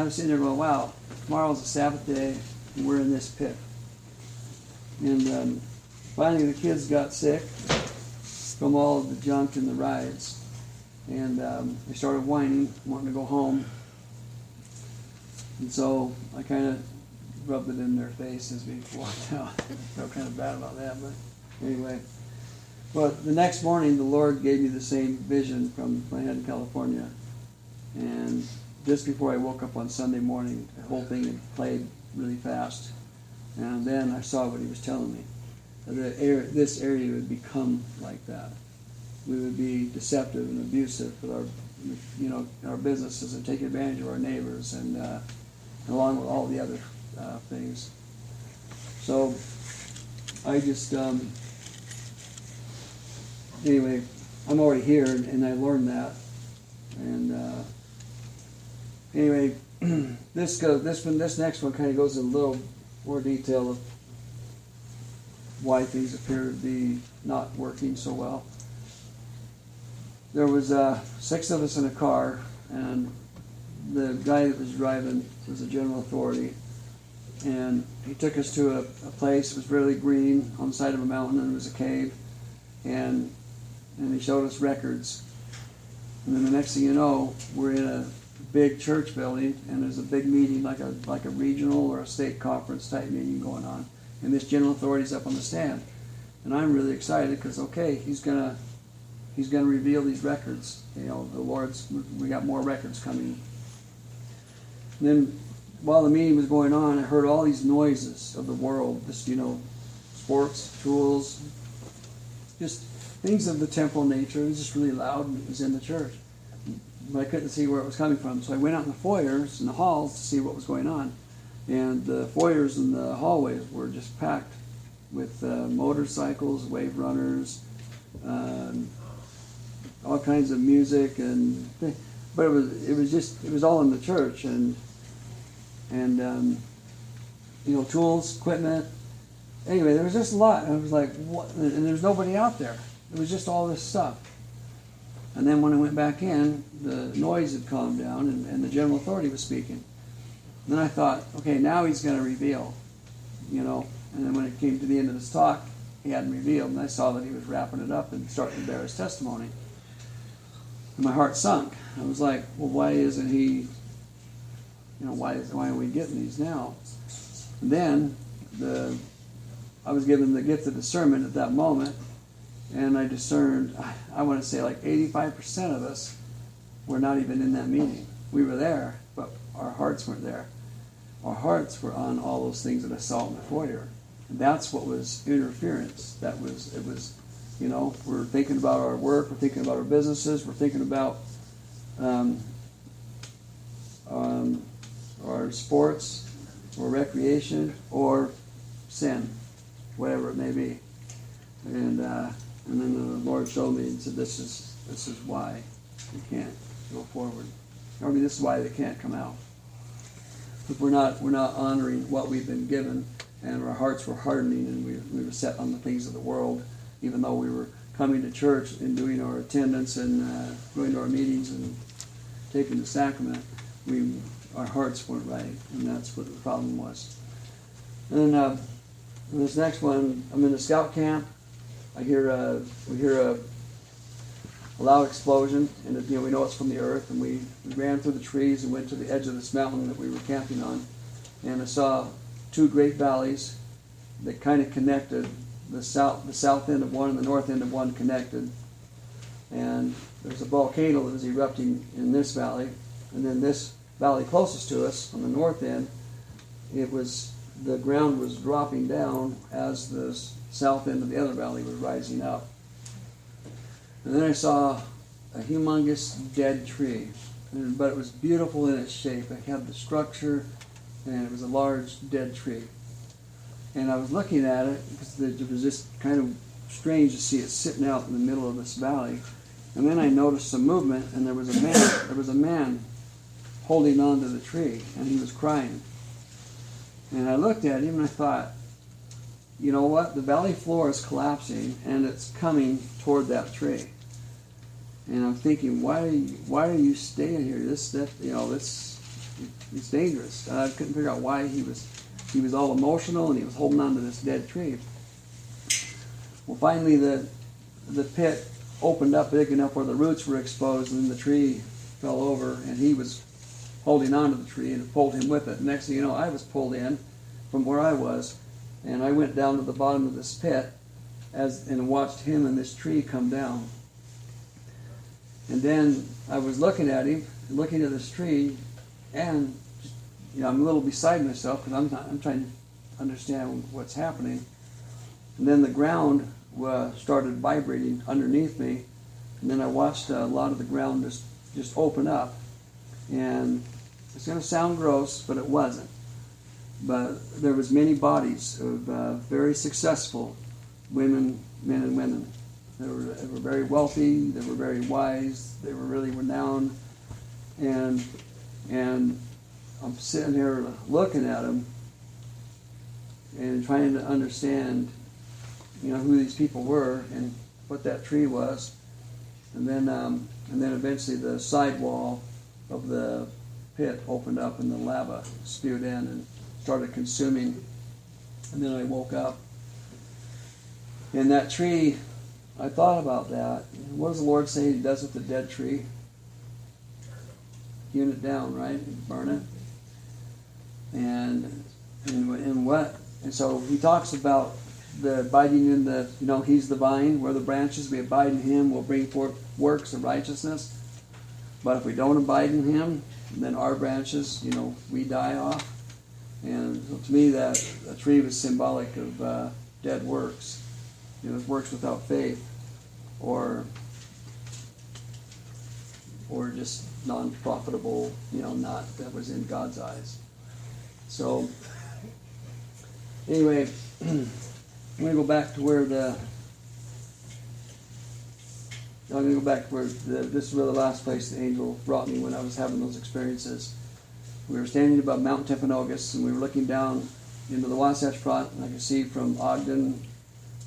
was sitting there going, wow, tomorrow's a Sabbath day, and we're in this pit. And finally the kids got sick from all of the junk and the rides, and they started whining, wanting to go home. And so I kind of rubbed it in their face as we walked out. I felt kind of bad about that, but anyway. But the next morning, the Lord gave me the same vision from my head in California, and just before I woke up on Sunday morning, the whole thing had played really fast, and then I saw what He was telling me. This area would become like that. We would be deceptive and abusive with our businesses, and take advantage of our neighbors, and along with all the other things. So I just anyway, I'm already here, and I learned that. And anyway, this next one kind of goes in a little more detail of why things appear to be not working so well. There was 6 of us in a car, and the guy that was driving was a general authority, and he took us to a place that was really green on the side of a mountain, and it was a cave, and he showed us records. And then the next thing you know, we're in a big church building, and there's a big meeting, like a regional or a state conference type meeting going on, and this general authority's up on the stand, and I'm really excited because he's gonna reveal these records. We got more records coming. And then while the meeting was going on, I heard all these noises of the world, just sports, tools, just things of the temporal nature. It was just really loud, and it was in the church. but I couldn't see where it was coming from. So I went out in the foyers and the halls to see what was going on. And the foyers and the hallways were just packed with motorcycles, wave runners, all kinds of music but it was all in the church and tools, equipment. Anyway, there was just a lot. I was like, what? And there was nobody out there. It was just all this stuff. And then when I went back in, the noise had calmed down and the general authority was speaking. And then I thought, okay, now he's going to reveal, And then when it came to the end of his talk, he hadn't revealed, and I saw that he was wrapping it up and starting to bear his testimony. And my heart sunk. I was like, well, why isn't he, why are we getting these now? And then I was given the gift of discernment at that moment, and I discerned, I want to say like 85% of us were not even in that meeting. We were there, but our hearts weren't there. Our hearts were on all those things that I saw in the foyer. And that's what was interference. It was, we're thinking about our work, we're thinking about our businesses, we're thinking about our sports, or recreation, or sin, whatever it may be. And then the Lord showed me and said, this is why you can't go forward. This is why they can't come out. If we're not honoring what we've been given, and our hearts were hardening, and we were set on the things of the world, even though we were coming to church and doing our attendance and going to our meetings and taking the sacrament, our hearts weren't right, and that's what the problem was. And then this next one, I'm in the scout camp. We hear a loud explosion, and we know it's from the earth. And we ran through the trees and went to the edge of this mountain that we were camping on, and I saw two great valleys that kind of connected. The south end of one and the north end of one connected, and there's a volcano that was erupting in this valley, and then this valley closest to us on the north end, the ground was dropping down as the south end of the other valley was rising up. And then I saw a humongous dead tree, but it was beautiful in its shape. It had the structure, and it was a large dead tree. And I was looking at it because it was just kind of strange to see it sitting out in the middle of this valley. And then I noticed some movement, and there was a man holding on to the tree, and he was crying. And I looked at him and I thought, you know what? The valley floor is collapsing, and it's coming toward that tree. And I'm thinking, why are you staying here? It's dangerous. And I couldn't figure out why he was all emotional and he was holding on to this dead tree. Well, finally the pit opened up big enough where the roots were exposed, and the tree fell over, and he was holding on to the tree, and it pulled him with it. Next thing you know, I was pulled in from where I was, and I went down to the bottom of this pit and watched him and this tree come down. And then I was looking at him, looking at this tree, and I'm a little beside myself because I'm trying to understand what's happening. And then the ground started vibrating underneath me, and then I watched a lot of the ground just open up. And it's going to sound gross, but it wasn't. But there was many bodies of very successful men and women. They were very wealthy, they were very wise, they were really renowned. And I'm sitting here looking at them and trying to understand, who these people were and what that tree was. And then eventually the sidewall of the pit opened up and the lava spewed in and started consuming. And then I woke up. And that tree, I thought about that. What does the Lord say He does with the dead tree? Hewn it down, right? Burn it. And so He talks about the abiding in the, He's the vine, we're the branches, we abide in Him, we'll bring forth works of righteousness. But if we don't abide in Him, then our branches, we die off. And so to me, that tree was symbolic of dead works. Works without faith, or just non-profitable, not that was in God's eyes. So anyway, I'm gonna go back to where this is where the last place the angel brought me when I was having those experiences. We were standing above Mount Timpanogos, and we were looking down into the Wasatch Front, and I could see from Ogden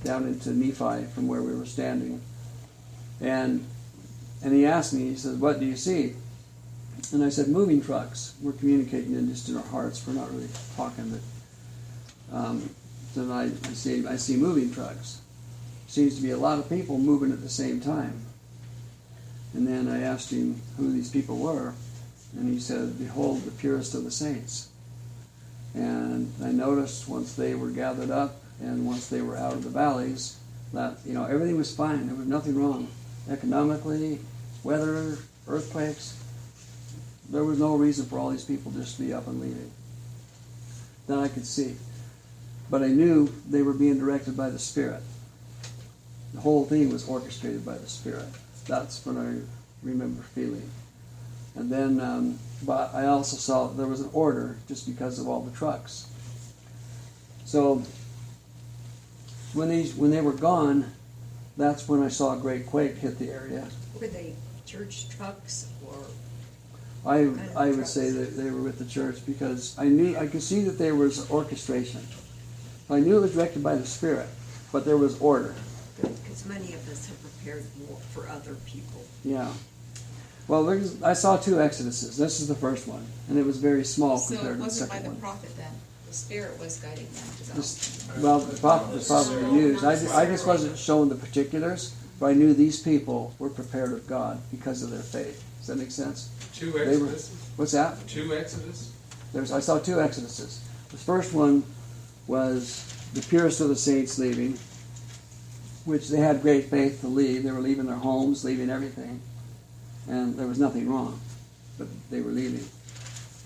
down into Nephi from where we were standing. And he asked me, he said, "What do you see?" And I said, "Moving trucks." We're communicating just in our hearts. We're not really talking, but then I see moving trucks. Seems to be a lot of people moving at the same time. And then I asked him who these people were, and he said, "Behold, the purest of the saints." And I noticed once they were gathered up and once they were out of the valleys, that everything was fine. There was nothing wrong. Economically, weather, earthquakes, there was no reason for all these people just to be up and leaving. Then I could see. But I knew they were being directed by the Spirit. The whole thing was orchestrated by the Spirit. That's what I remember feeling. And then, but I also saw there was an order just because of all the trucks. So when they were gone, that's when I saw a great quake hit the area. Were they church trucks or? I would say that they were with the church because I could see that there was orchestration. I knew it was directed by the Spirit, but there was order. Because many of us have prepared more for other people. Yeah. Well, I saw 2 exoduses. This is the first one, and it was very small So compared it to the wasn't by second the one. prophet then, the Spirit was guiding them to go. Well, the prophet was probably used. I just wasn't shown the particulars, but I knew these people were prepared of God because of their faith. Does that make sense? 2 They were, Exodus? what's that? 2 Exodus? I saw 2 exoduses. The first one was the purest of the saints leaving, which they had great faith to leave. They were leaving their homes, leaving everything, and there was nothing wrong, but they were leaving.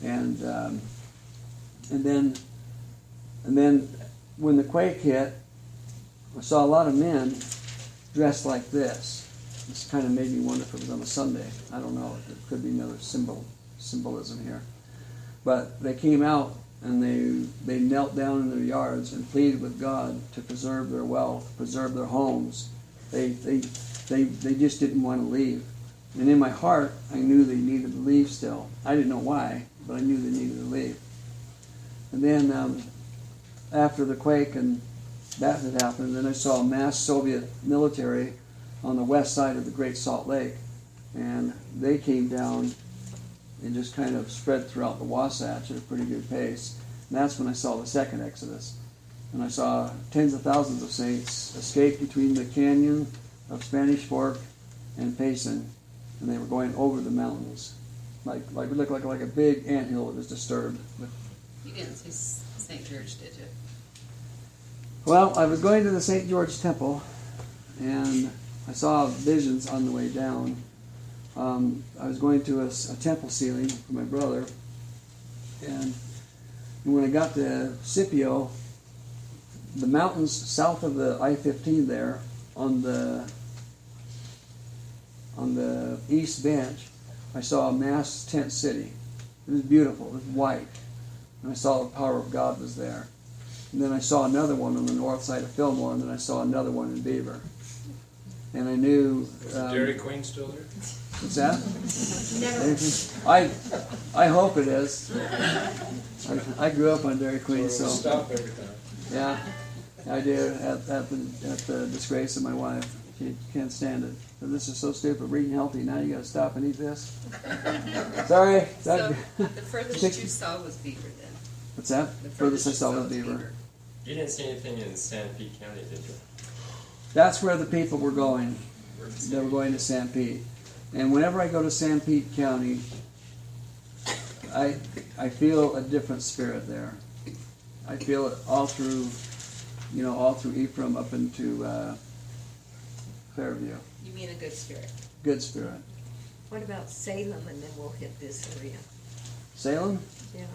And then when the quake hit, I saw a lot of men dressed like this. This kind of made me wonder if it was on a Sunday. I don't know. It could be another symbolism here. But they came out and they knelt down in their yards and pleaded with God to preserve their wealth, preserve their homes. They just didn't want to leave. And in my heart, I knew they needed to leave still. I didn't know why, but I knew they needed to leave. And then after the quake and that had happened, then I saw a mass Soviet military on the west side of the Great Salt Lake. And they came down and just kind of spread throughout the Wasatch at a pretty good pace. And that's when I saw the second Exodus. And I saw tens of thousands of saints escape between the canyon of Spanish Fork and Payson. And they were going over the mountains. It looked like a big anthill that was disturbed. You didn't see St. George, did you? Well, I was going to the St. George Temple, and I saw visions on the way down. I was going to a temple ceiling for my brother, and when I got to Scipio, the mountains south of the I-15 there, on the east bench, I saw a mass tent city. It was beautiful. It was white, and I saw the power of God was there. And then I saw another one on the north side of Fillmore, and then I saw another one in Beaver. And I knew... Is the Dairy Queen still there? What's that? I hope it is. I grew up on Dairy Queen, so... Stop every time. Yeah, I do, at the disgrace of my wife. She can't stand it. But this is so stupid, eating healthy, now you gotta stop and eat this? Sorry. So the furthest you saw was Beaver then? What's that? The Furthest I you saw was Beaver. You didn't see anything in Sanpete County, did you? That's where the people were going. They were going to San Pete. And whenever I go to San Pete County, I feel a different spirit there. I feel it all through Ephraim up into Fairview. You mean a good spirit? Good spirit. What about Salem, and then we'll hit this area? Salem? Yeah,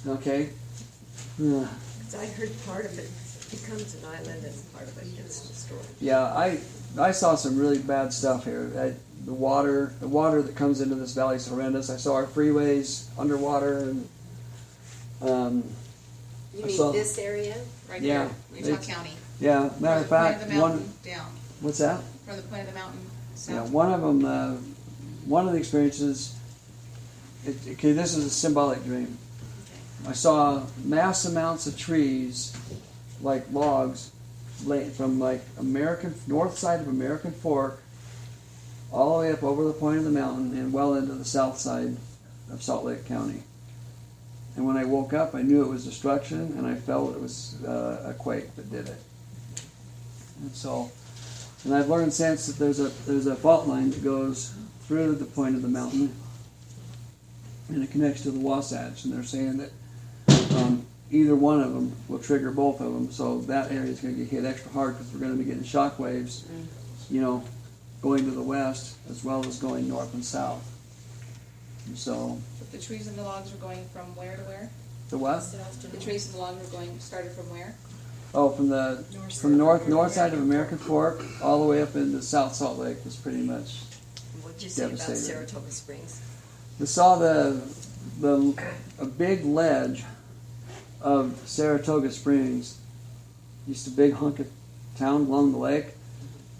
Okay. Yeah. because I heard part of it becomes an island and part of it gets destroyed. Yeah, I saw some really bad stuff here. the water that comes into this valley is horrendous. I saw our freeways underwater, and You I mean saw- this area? Right Yeah, here, Utah it's- County. yeah. Matter From of the point fact, of the mountain down, what's that? from the point of the mountain Yeah, south. one of them. One of the experiences. Okay, this is a symbolic dream. I saw mass amounts of trees, like logs, from like north side of American Fork, all the way up over the point of the mountain and well into the south side of Salt Lake County. And when I woke up, I knew it was destruction, and I felt it was a quake that did it. And I've learned since that there's a fault line that goes through the point of the mountain, and it connects to the Wasatch, and they're saying that either one of them will trigger both of them, so that area is going to get hit extra hard because we're going to be getting shock waves, going to the west as well as going north and south. And so The trees and the logs were going from where to where? the what? The trees and the logs were started from where? Oh, from north side of American Fork all the way up into South Salt Lake was pretty much. What'd you say about Devastated. Saratoga Springs? I saw a big ledge of Saratoga Springs, just a big hunk of town along the lake.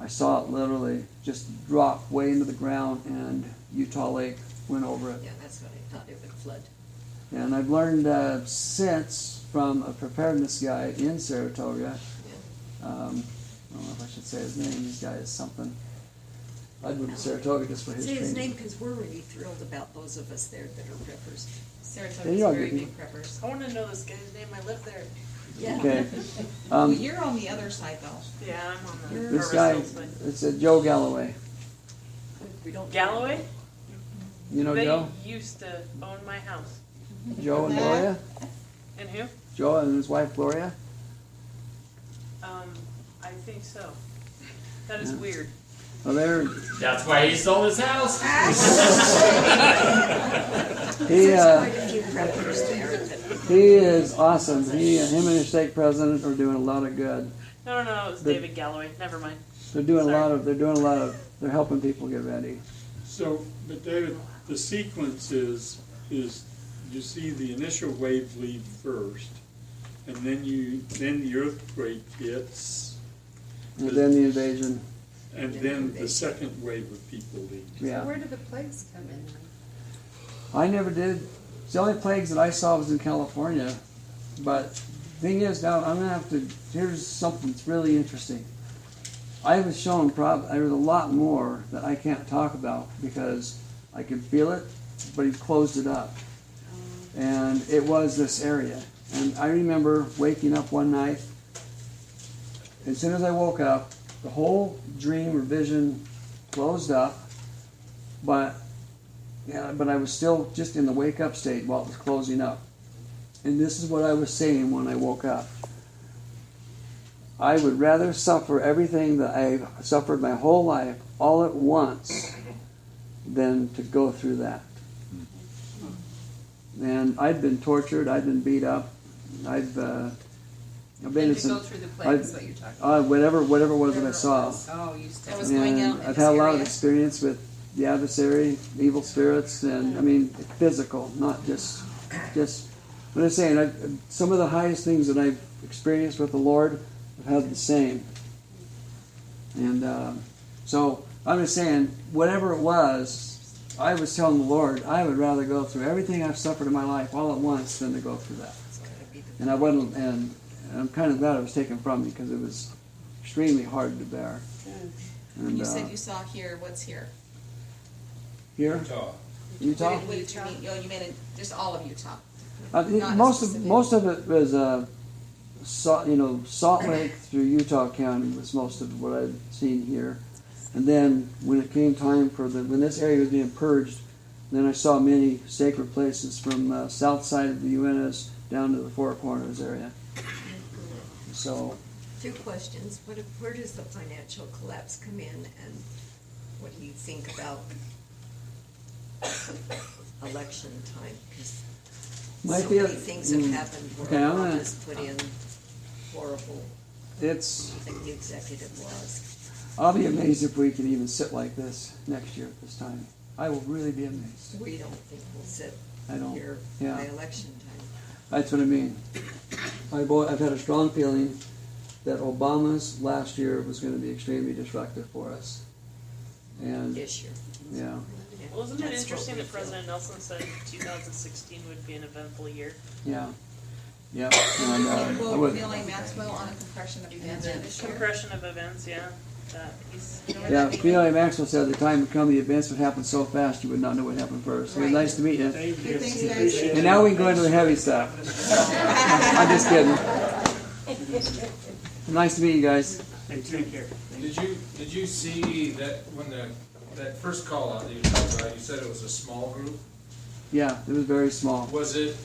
I saw it literally just drop way into the ground, and Utah Lake went over it. Yeah, that's what I thought, it would flood. And I've learned since from a preparedness guy in Saratoga. I don't know if I should say his name. This guy is something. I'd move to Saratoga just for his Say his training. name, because we're really thrilled about those of us there that are preppers. Saratoga's you are very good. big preppers. I want to know this guy's name. I live there. Yeah. Okay. Well, you're on the other side though. Yeah, I'm on the You're- This guy, it's Joe Galloway. We don't. Galloway? You know They Joe? used to own my house. Joe and Gloria? And who? Joe and his wife Gloria? I think so. That is Yeah. weird. Well, they're, That's why he sold his house. he, There's quite a few preppers there that. he is awesome. Him and his state president are doing a lot of good. No, it was The- David Galloway. Never mind. They're they're helping people get ready. So, but David, the sequence is you see the initial wave leave first, and then the earthquake hits, And then the invasion. and then the second wave of people leave. Yeah. Where do the plagues come in? I never did. The only plagues that I saw was in California. But thing is, now I'm gonna have to. Here's something that's really interesting. I was shown there's a lot more that I can't talk about because I could feel it, but he closed it up, and it was this area. And I remember waking up one night. As soon as I woke up, the whole dream or vision closed up, but I was still just in the wake up state while it was closing up. And this is what I was saying when I woke up. I would rather suffer everything that I've suffered my whole life all at once than to go through that. And I'd been tortured, I'd been beat up, I've been And in to some. go through the plagues, what you're talking about. Whatever it was that I saw. Oh, you said. That was going out And in I've this had a lot of area? experience with the adversary, evil spirits, and I mean physical, not just. But I'm saying, some of the highest things that I've experienced with the Lord, I've had the same. And so I'm just saying, whatever it was, I was telling the Lord, I would rather go through everything I've suffered in my life all at once than to go through that. And I wasn't, and I'm kind of glad it was taken from me because it was extremely hard to bear. And You said you saw here, what's here? here, Utah. Utah. What did you mean? Oh, you meant just all of Utah. Most specific. most of it was Salt Lake through Utah County was most of what I'd seen here, and then when it came time for when this area was being purged, then I saw many sacred places from south side of the UNS down to the Four Corners area. So 2 questions. Where does the financial collapse come in, and what do you think about election time? Because Might so be many things have happened okay, where I'm gonna- Obama's put in horrible it's. executive laws. I'll be amazed if we can even sit like this next year at this time. I will really be amazed. We don't think we'll sit I don't. here Yeah. by election time. That's what I mean. I've had a strong feeling that Obama's last year was going to be extremely disruptive for us. And This year. yeah, Wasn't it That's what interesting we that President Nelson said 2016 would be an eventful year? yeah, yeah. And I Quote would, Billy Maxwell on a compression of events for this year. Compression of events, yeah. yeah, B.I. Maxwell said the time would come, the events would happen so fast you would not know what happened first. It was nice to meet you. Thank you. Good things, guys. And now we can go into the heavy stuff. I'm just kidding. Nice to meet you guys. Take care. Did you see that when that first call out that you talked about, you said it was a small group? Yeah, it was very small. Was it,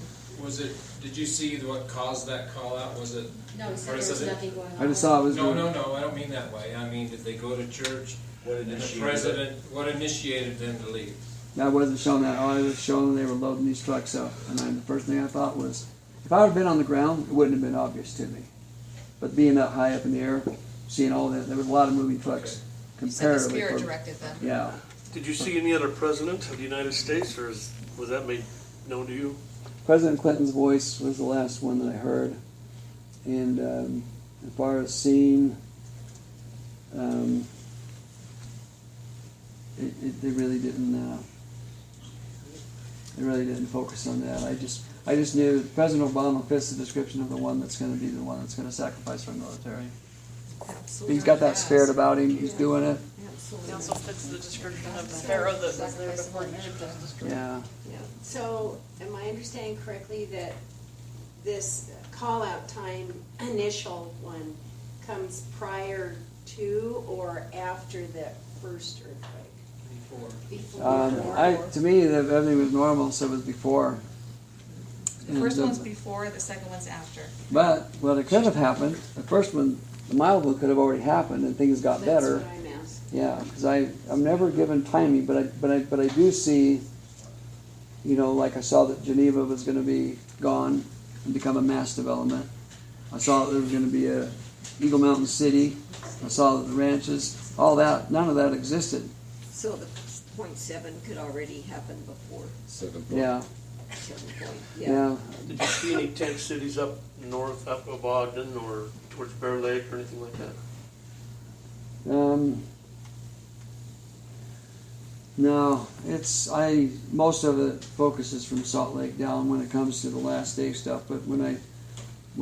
did you see what caused that call out? Was it? No, he said or there is was it- nothing going on. I just saw it was. No, I don't mean that way. I mean, did they go to church? What And the initiated it? president, what initiated them to leave? I wasn't shown that. All I was shown they were loading these trucks up. And the first thing I thought was, if I would have been on the ground, it wouldn't have been obvious to me. But being that high up in the air, seeing all that, there was a lot of moving trucks. You said the Comparatively. Spirit directed them. Yeah. Did you see any other president of the United States, or was that made known to you? President Clinton's voice was the last one that I heard. And as far as seeing, they really didn't. They really didn't focus on that. I just knew President Obama fits the description of the one that's going to be the one that's going to sacrifice our military. Absolutely. He's got that spirit about him. He's doing it. Absolutely. He also fits the description of the pharaoh that was there before Egypt. Yeah. Yeah. So, am I understanding correctly that this call-out time, initial one, comes prior to or after the first earthquake? Before. To me, everything was normal, so it was before. The first one's before, the second one's after. But what it could have happened, the first one, the mild one, could have already happened, and things got better. That's what I'm asking. Yeah, because I'm never given timing, but I do see, like I saw that Geneva was going to be gone and become a mass development. I saw that there was going to be a Eagle Mountain City. I saw that the ranches, all that, none of that existed. So the .7 could already happen before Yeah, 7 point. yeah. Did you see any tent cities up north, up of Ogden, or towards Bear Lake, or anything like that? No, most of it focuses from Salt Lake down when it comes to the last day stuff. But when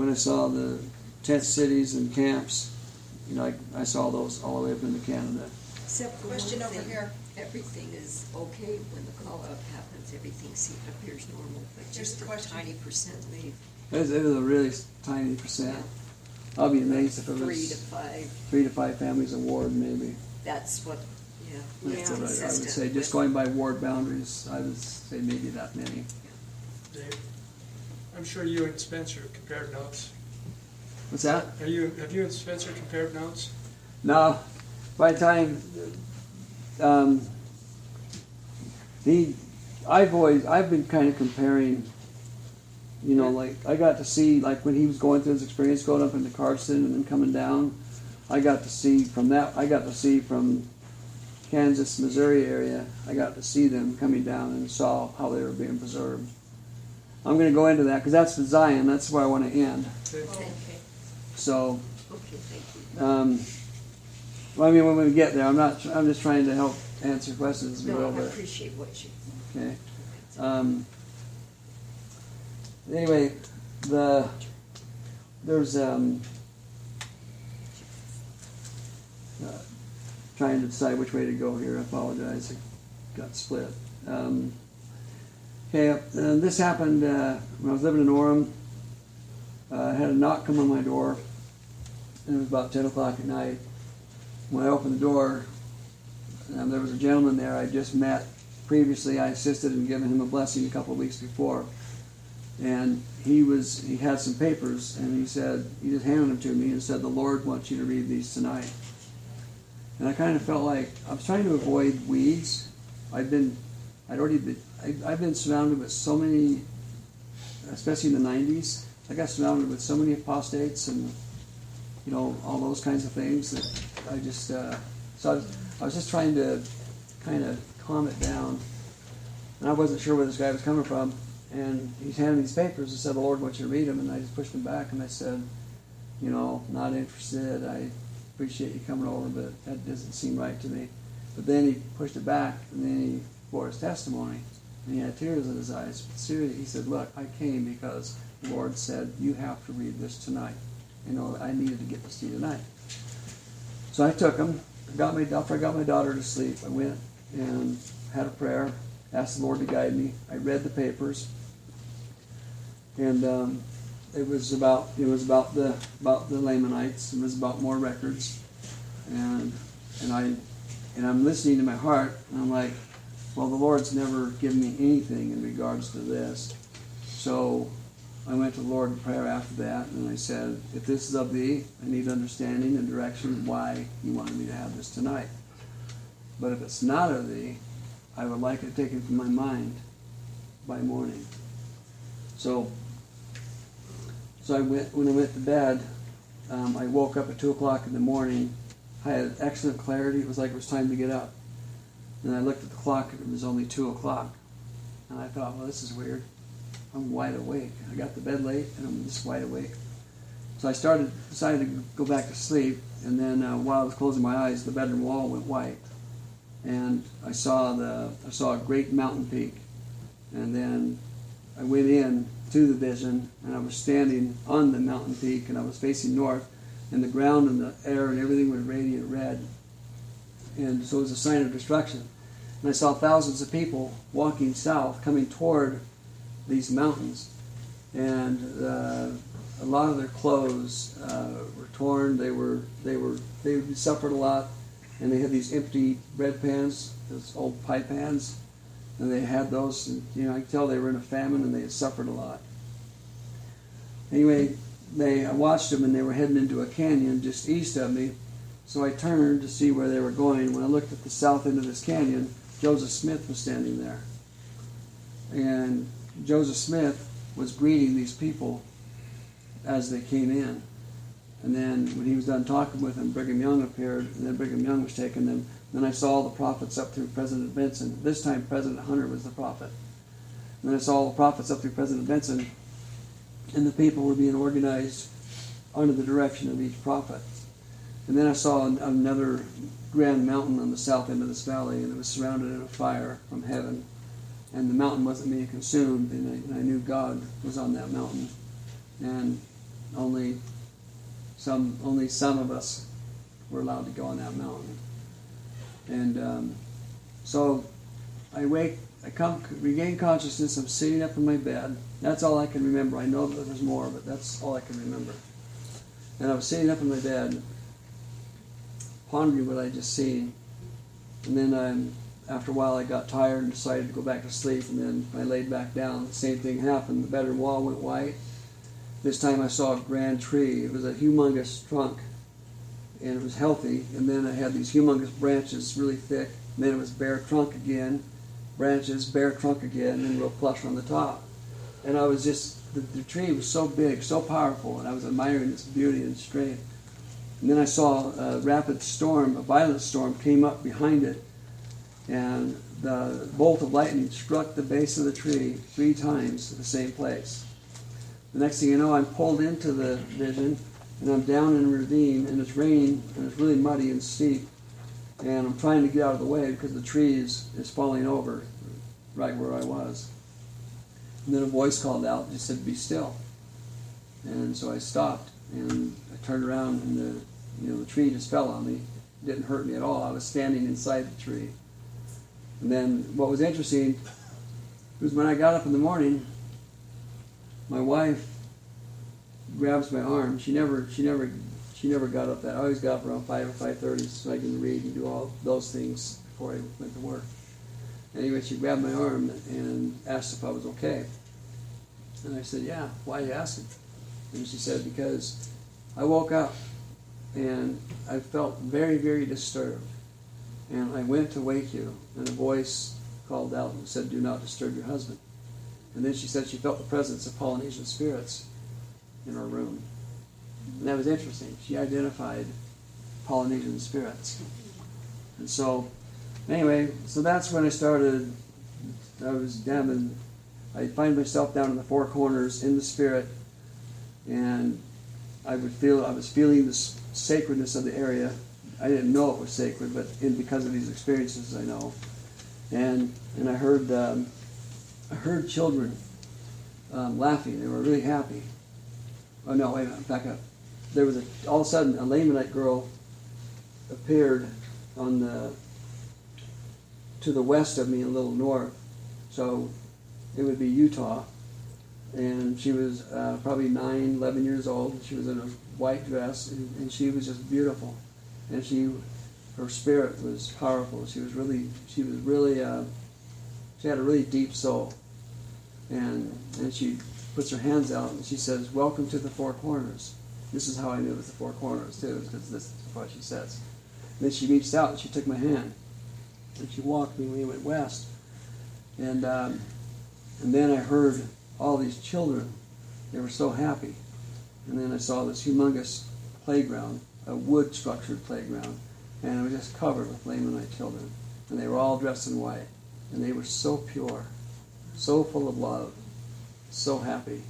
I saw the tent cities and camps, I saw those all the way up into Canada. Except for Question one over thing, here. everything is okay when the call out happens, everything appears normal, but There's just a a question. tiny percent leave. It was a really tiny percent. I'll be amazed if it 3 was to 5, 3 to 5 families a ward, maybe. that's what, That's what I would consistent say. Just with- going by ward boundaries, I would say maybe that many. Dave, I'm sure you and Spencer compared notes. What's that? Have you and Spencer compared notes? No, by the time I've been kind of comparing. Like I got to see when he was going through his experience going up into Carson and then coming down. I got to see from that. I got to see from Kansas, Missouri area. I got to see them coming down and saw how they were being preserved. I'm going to go into that because that's the Zion. That's where I want to end. Okay, So. okay, thank you. Well, I mean, when we get there, I'm just trying to help answer questions as we go No, I over. appreciate what you. Okay. Anyway, there's trying to decide which way to go here. I apologize. I got split. Okay, this happened when I was living in Orem. I had a knock come on my door, and it was about 10 o'clock at night. When I opened the door, there was a gentleman there I just met. Previously, I assisted in giving him a blessing a couple of weeks before. And he had some papers, and he just handed them to me and said, "The Lord wants you to read these tonight." And I kind of felt like I was trying to avoid weeds. I've been surrounded with so many, especially in the 90s. I got surrounded with so many apostates and all those kinds of things that I just So I was just trying to kind of calm it down. And I wasn't sure where this guy was coming from. And he's handing me these papers and said, the Lord wants you to read them. And I just pushed them back and I said, you know, not interested. I appreciate you coming over, but that doesn't seem right to me. But then he pushed it back and then he bore his testimony. And he had tears in his eyes. But seriously, he said, look, I came because the Lord said, you have to read this tonight. You know, I needed to get this to you tonight. So I took him. After I got my daughter to sleep, I went and had a prayer, asked the Lord to guide me. I read the papers. And it was about the Lamanites. It was about more records, and I'm listening to my heart, and I'm like, well, the Lord's never given me anything in regards to this. So I went to the Lord in prayer after that, and I said, if this is of Thee, I need understanding and direction why You wanted me to have this tonight. But if it's not of Thee, I would like it taken from my mind by morning. So when I went to bed, I woke up at 2 o'clock in the morning. I had excellent clarity. It was like it was time to get up. And I looked at the clock and it was only 2 o'clock. And I thought, well, this is weird. I'm wide awake. I got to bed late and I'm just wide awake. So I decided to go back to sleep. And then while I was closing my eyes, the bedroom wall went white. And I saw a great mountain peak. And then I went in to the vision, and I was standing on the mountain peak, and I was facing north, and the ground and the air and everything was radiant red. And so it was a sign of destruction. And I saw thousands of people walking south, coming toward these mountains. And a lot of their clothes were torn. They suffered a lot, and they had these empty bread pans, those old pie pans. And they had those, and, you know, I could tell they were in a famine and they had suffered a lot. Anyway, I watched them and they were heading into a canyon just east of me. So I turned to see where they were going. When I looked at the south end of this canyon, Joseph Smith was standing there. And Joseph Smith was greeting these people as they came in. And then when he was done talking with them, Brigham Young appeared, and then Brigham Young was taking them. Then I saw all the prophets up through President Benson. This time President Hunter was the prophet. And then I saw all the prophets up through President Benson, and the people were being organized under the direction of each prophet. And then I saw another grand mountain on the south end of this valley, and it was surrounded in a fire from heaven. And the mountain wasn't being consumed, and I knew God was on that mountain. And only some of us were allowed to go on that mountain. And so I regain consciousness. I'm sitting up in my bed. That's all I can remember. I know that there was more, but that's all I can remember. And I was sitting up in my bed, pondering what I just seen. And then after a while I got tired and decided to go back to sleep. And then I laid back down. The same thing happened. The bedroom wall went white. This time I saw a grand tree. It was a humongous trunk. And it was healthy, and then it had these humongous branches, really thick. And then it was bare trunk again, branches, bare trunk again, and real plush on the top. And I was just, the tree was so big, so powerful, and I was admiring its beauty and strength. And then I saw a rapid storm, a violent storm came up behind it, and the bolt of lightning struck the base of the tree 3 times at the same place. The next thing you know, I'm pulled into the vision, and I'm down in a ravine, and it's raining, and it's really muddy and steep. And I'm trying to get out of the way because the tree is falling over right where I was. And then a voice called out and said, "Be still." And so I stopped, and I turned around, and the tree just fell on me. It didn't hurt me at all. I was standing inside the tree. And then what was interesting was when I got up in the morning, my wife grabs my arm. She never got up that. I always got up around 5 or 5:30 so I can read and do all those things before I went to work. Anyway, she grabbed my arm and asked if I was okay. And I said, "Yeah, why are you asking?" And she said, "Because I woke up and I felt very, very disturbed. And I went to wake you, and a voice called out and said, 'Do not disturb your husband.'" And then she said she felt the presence of Polynesian spirits in her room. And that was interesting. She identified Polynesian spirits. And so, anyway, so that's when I started. I find myself down in the Four Corners in the Spirit, and I was feeling the sacredness of the area. I didn't know it was sacred, but because of these experiences, I know. And I heard children laughing. They were really happy. Oh no, wait a minute, back up. There was all of a sudden a Lamanite girl appeared to the west of me, a little north. So it would be Utah. And she was probably 9, 11 years old. She was in a white dress, and she was just beautiful. And her spirit was powerful. She had a really deep soul. And she puts her hands out and she says, "Welcome to the Four Corners." This is how I knew it was the Four Corners too, because this is what she says. And then she reached out and she took my hand, and she walked me. We went west, and then I heard all these children. They were so happy. And then I saw this humongous playground, a wood-structured playground, and it was just covered with Lamanite children. And they were all dressed in white, and they were so pure, so full of love, so happy.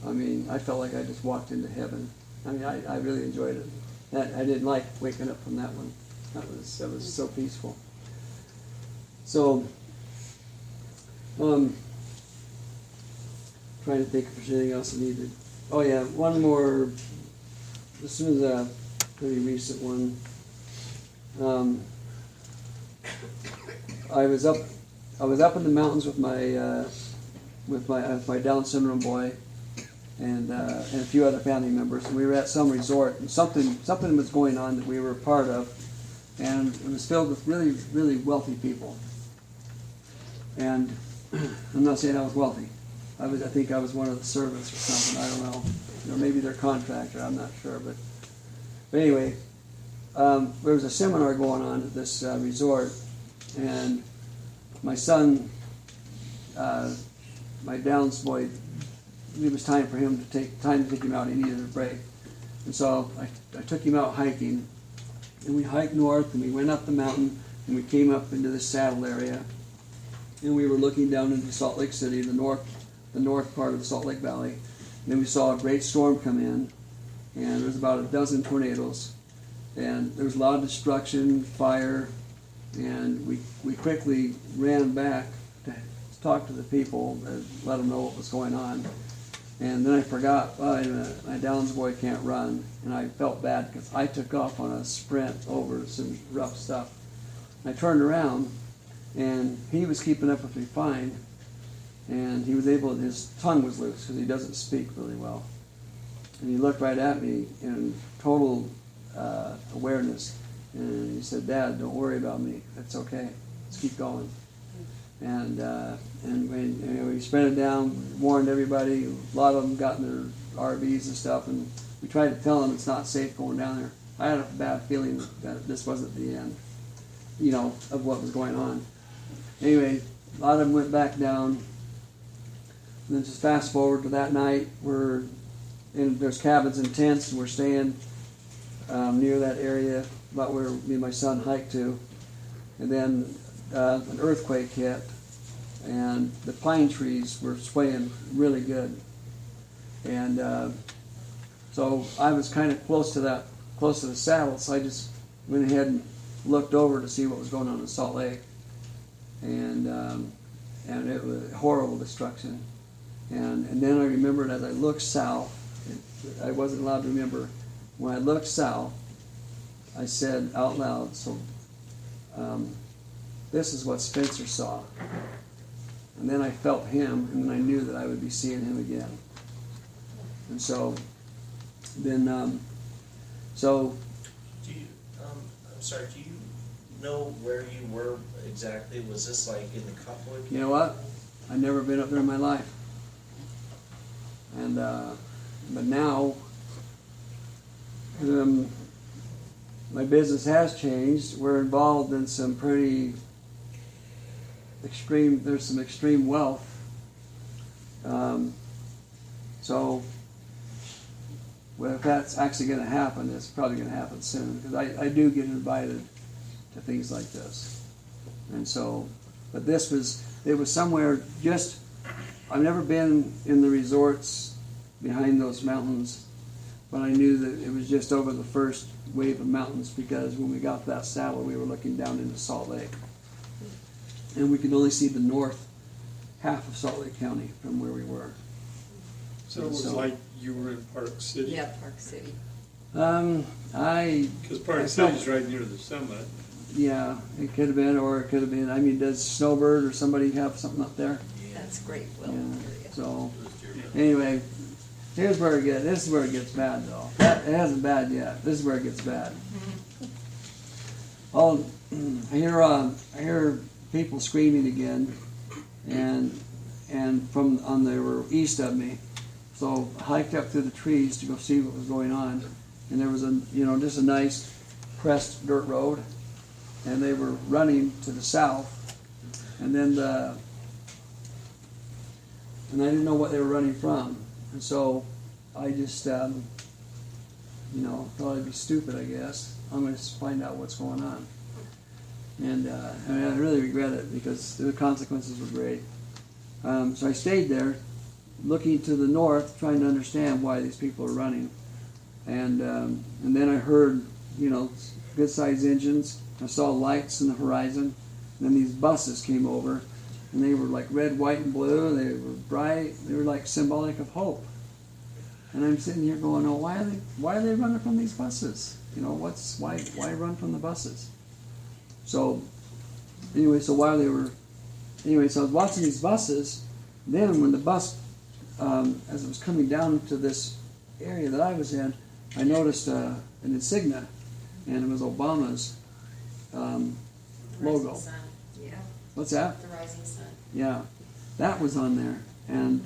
I mean, I felt like I just walked into heaven. I mean, I really enjoyed it. I didn't like waking up from that one. That was so peaceful. So, trying to think if there's anything else I needed. Oh yeah, one more. This was a pretty recent one. I was up in the mountains with my Down syndrome boy and a few other family members, and we were at some resort, and something was going on that we were a part of, and it was filled with really, really wealthy people. And I'm not saying I was wealthy. I think I was one of the servants or something. I don't know. Or maybe their contractor. I'm not sure. But anyway, there was a seminar going on at this resort, and my son, my Downs boy, it was time for him to take him out. He needed a break, and so I took him out hiking, and we hiked north, and we went up the mountain, and we came up into this saddle area, and we were looking down into Salt Lake City, the north part of the Salt Lake Valley. And then we saw a great storm come in, and there was about a dozen tornadoes, and there was a lot of destruction, fire, and we quickly ran back to talk to the people and let them know what was going on. And then I forgot, wait a minute, my Downs boy can't run, and I felt bad because I took off on a sprint over some rough stuff. I turned around, and he was keeping up with me fine, and he was his tongue was loose because he doesn't speak really well. And he looked right at me in total awareness, and he said, "Dad, don't worry about me. It's okay. Let's keep going." And we spent it down, warned everybody. A lot of them got in their RVs and stuff, and we tried to tell them it's not safe going down there. I had a bad feeling that this wasn't the end, of what was going on. Anyway, a lot of them went back down. And then just fast forward to that night, there's cabins and tents, and we're staying near that area, about where me and my son hiked to. And then an earthquake hit, and the pine trees were swaying really good. And so I was kind of close to the saddle, so I just went ahead and looked over to see what was going on in Salt Lake. And it was horrible destruction. And then I remembered as I looked south, I wasn't allowed to remember, when I looked south, I said out loud, so this is what Spencer saw. And then I felt him, and then I knew that I would be seeing him again. And so, then, I'm sorry, do you know where you were exactly? Was this like in the Cottonwood? You know what? I've never been up there in my life. And, but now, my business has changed. We're involved in some pretty there's some extreme wealth. So, well, if that's actually going to happen, it's probably going to happen soon, because I do get invited to things like this. And so, but it was somewhere just, I've never been in the resorts behind those mountains, but I knew that it was just over the first wave of mountains, because when we got to that saddle, we were looking down into Salt Lake. And we could only see the north half of Salt Lake County from where we were. So it was like you were in Park City? Yeah, Park City. Because Park City's right near the summit. Yeah, it could have been, or it could have been. I mean, does Snowbird or somebody have something up there? That's great, Will. Yeah. So, anyway, here's where it gets. This is where it gets bad, though. It hasn't bad yet. This is where it gets bad. Oh, I hear people screaming again, and they were east of me. So I hiked up through the trees to go see what was going on, and there was just a nice pressed dirt road, and they were running to the south, and then and I didn't know what they were running from, and so I just thought I'd be stupid, I guess. I'm going to find out what's going on, and I really regret it, because the consequences were great. So I stayed there, looking to the north, trying to understand why these people are running, and then I heard good-sized engines. I saw lights in the horizon, and then these buses came over, and they were like red, white, and blue. They were bright. They were like symbolic of hope. And I'm sitting here going, "Oh, why are they running from these buses? Why run from the buses?" So anyway, so I was watching these buses. Then when the bus, as it was coming down to this area that I was in, I noticed an insignia, and it was Obama's logo. Sun. Yeah. What's that? The rising sun. Yeah, that was on there, and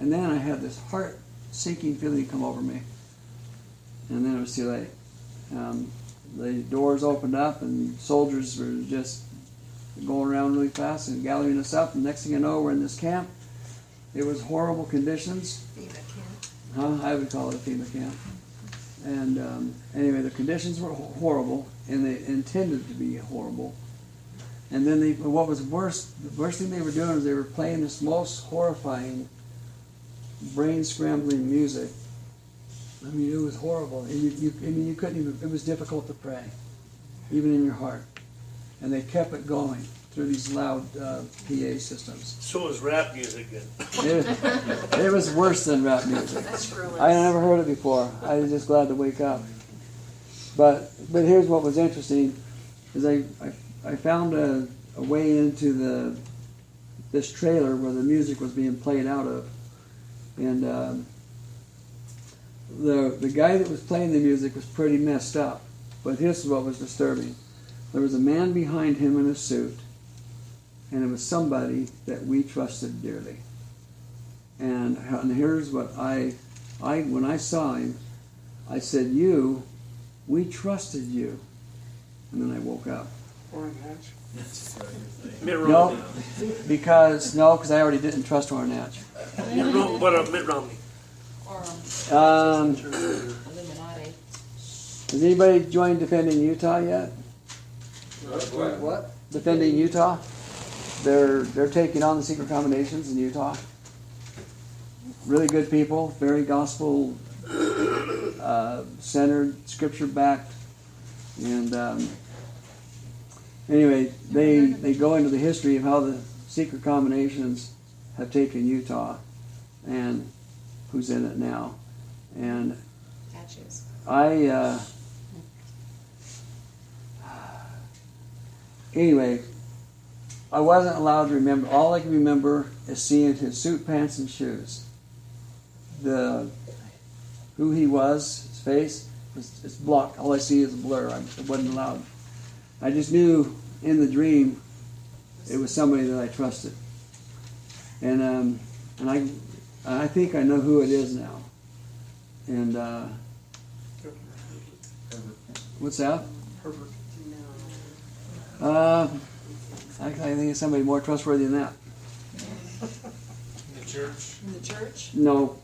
then I had this heart-sinking feeling come over me, and then it was too late. The doors opened up, and soldiers were just going around really fast and gathering us up. And next thing you know, we're in this camp. It was horrible conditions. FEMA camp. I would call it a FEMA camp. And anyway, the conditions were horrible, and they intended to be horrible. And then what was worse, the worst thing they were doing is they were playing this most horrifying, brain-scrambling music. I mean, it was horrible. You couldn't even, it was difficult to pray, even in your heart. And they kept it going through these loud PA systems. So is rap music then? It was worse than rap music. I never heard it before. I was just glad to wake up. But here's what was interesting, is I found a way into this trailer where the music was being played out of, and the guy that was playing the music was pretty messed up. But here's what was disturbing. There was a man behind him in a suit, and it was somebody that we trusted dearly. And here's what when I saw him, I said, we trusted you. And then I woke up. Mitt Romney. No, because I already didn't trust Warren Natch. What about Mitt Romney? Or Illuminati. Has anybody joined Defending Utah yet? What? Defending Utah. They're taking on the secret combinations in Utah. Really good people, very gospel centered, scripture backed, and anyway, they go into the history of how the secret combinations have taken Utah and who's in it now. And Patches. Anyway, I wasn't allowed to remember. All I can remember is seeing his suit, pants, and shoes. Who he was, his face, it's blocked. All I see is a blur. I wasn't allowed. I just knew in the dream it was somebody that I trusted. And I think I know who it is now. And what's that? Herbert. I think it's somebody more trustworthy than that. In the church? In the church? No,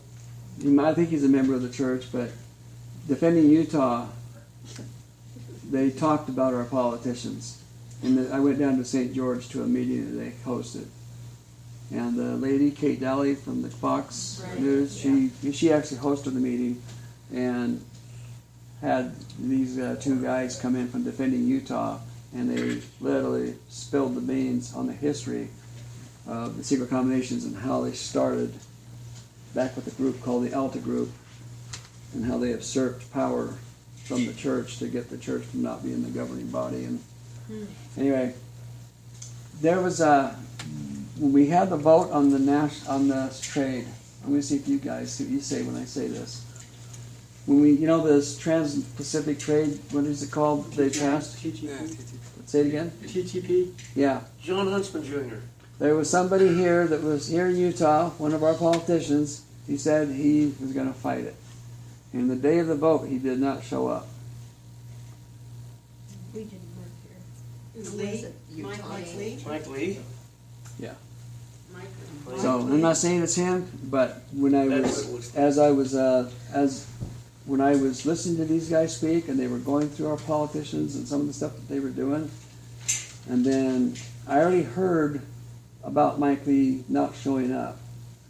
I think he's a member of the church, but Defending Utah, they talked about our politicians. And I went down to St. George to a meeting that they hosted. And the lady, Kate Daly from the Fox News, she actually hosted the meeting and had these two guys come in from Defending Utah, and they literally spilled the beans on the history of the secret combinations and how they started back with a group called the Alta Group, and how they usurped power from the church to get the church from not being the governing body. And anyway, there was when we had the vote on the trade. I'm going to see if you guys see what you say when I say this. When we, this Trans-Pacific Trade, what is it called? They passed. TTP. Say it again. TTP. Yeah. John Huntsman Jr. There was somebody here that was here in Utah, one of our politicians. He said he was going to fight it. And the day of the vote, he did not show up. We didn't work here. Who Lee? was it? Mike Lee? Mike Lee. Yeah. Mike. So I'm not saying it's him, but when I was, when I was listening to these guys speak, and they were going through our politicians and some of the stuff that they were doing, and then I already heard about Mike Lee not showing up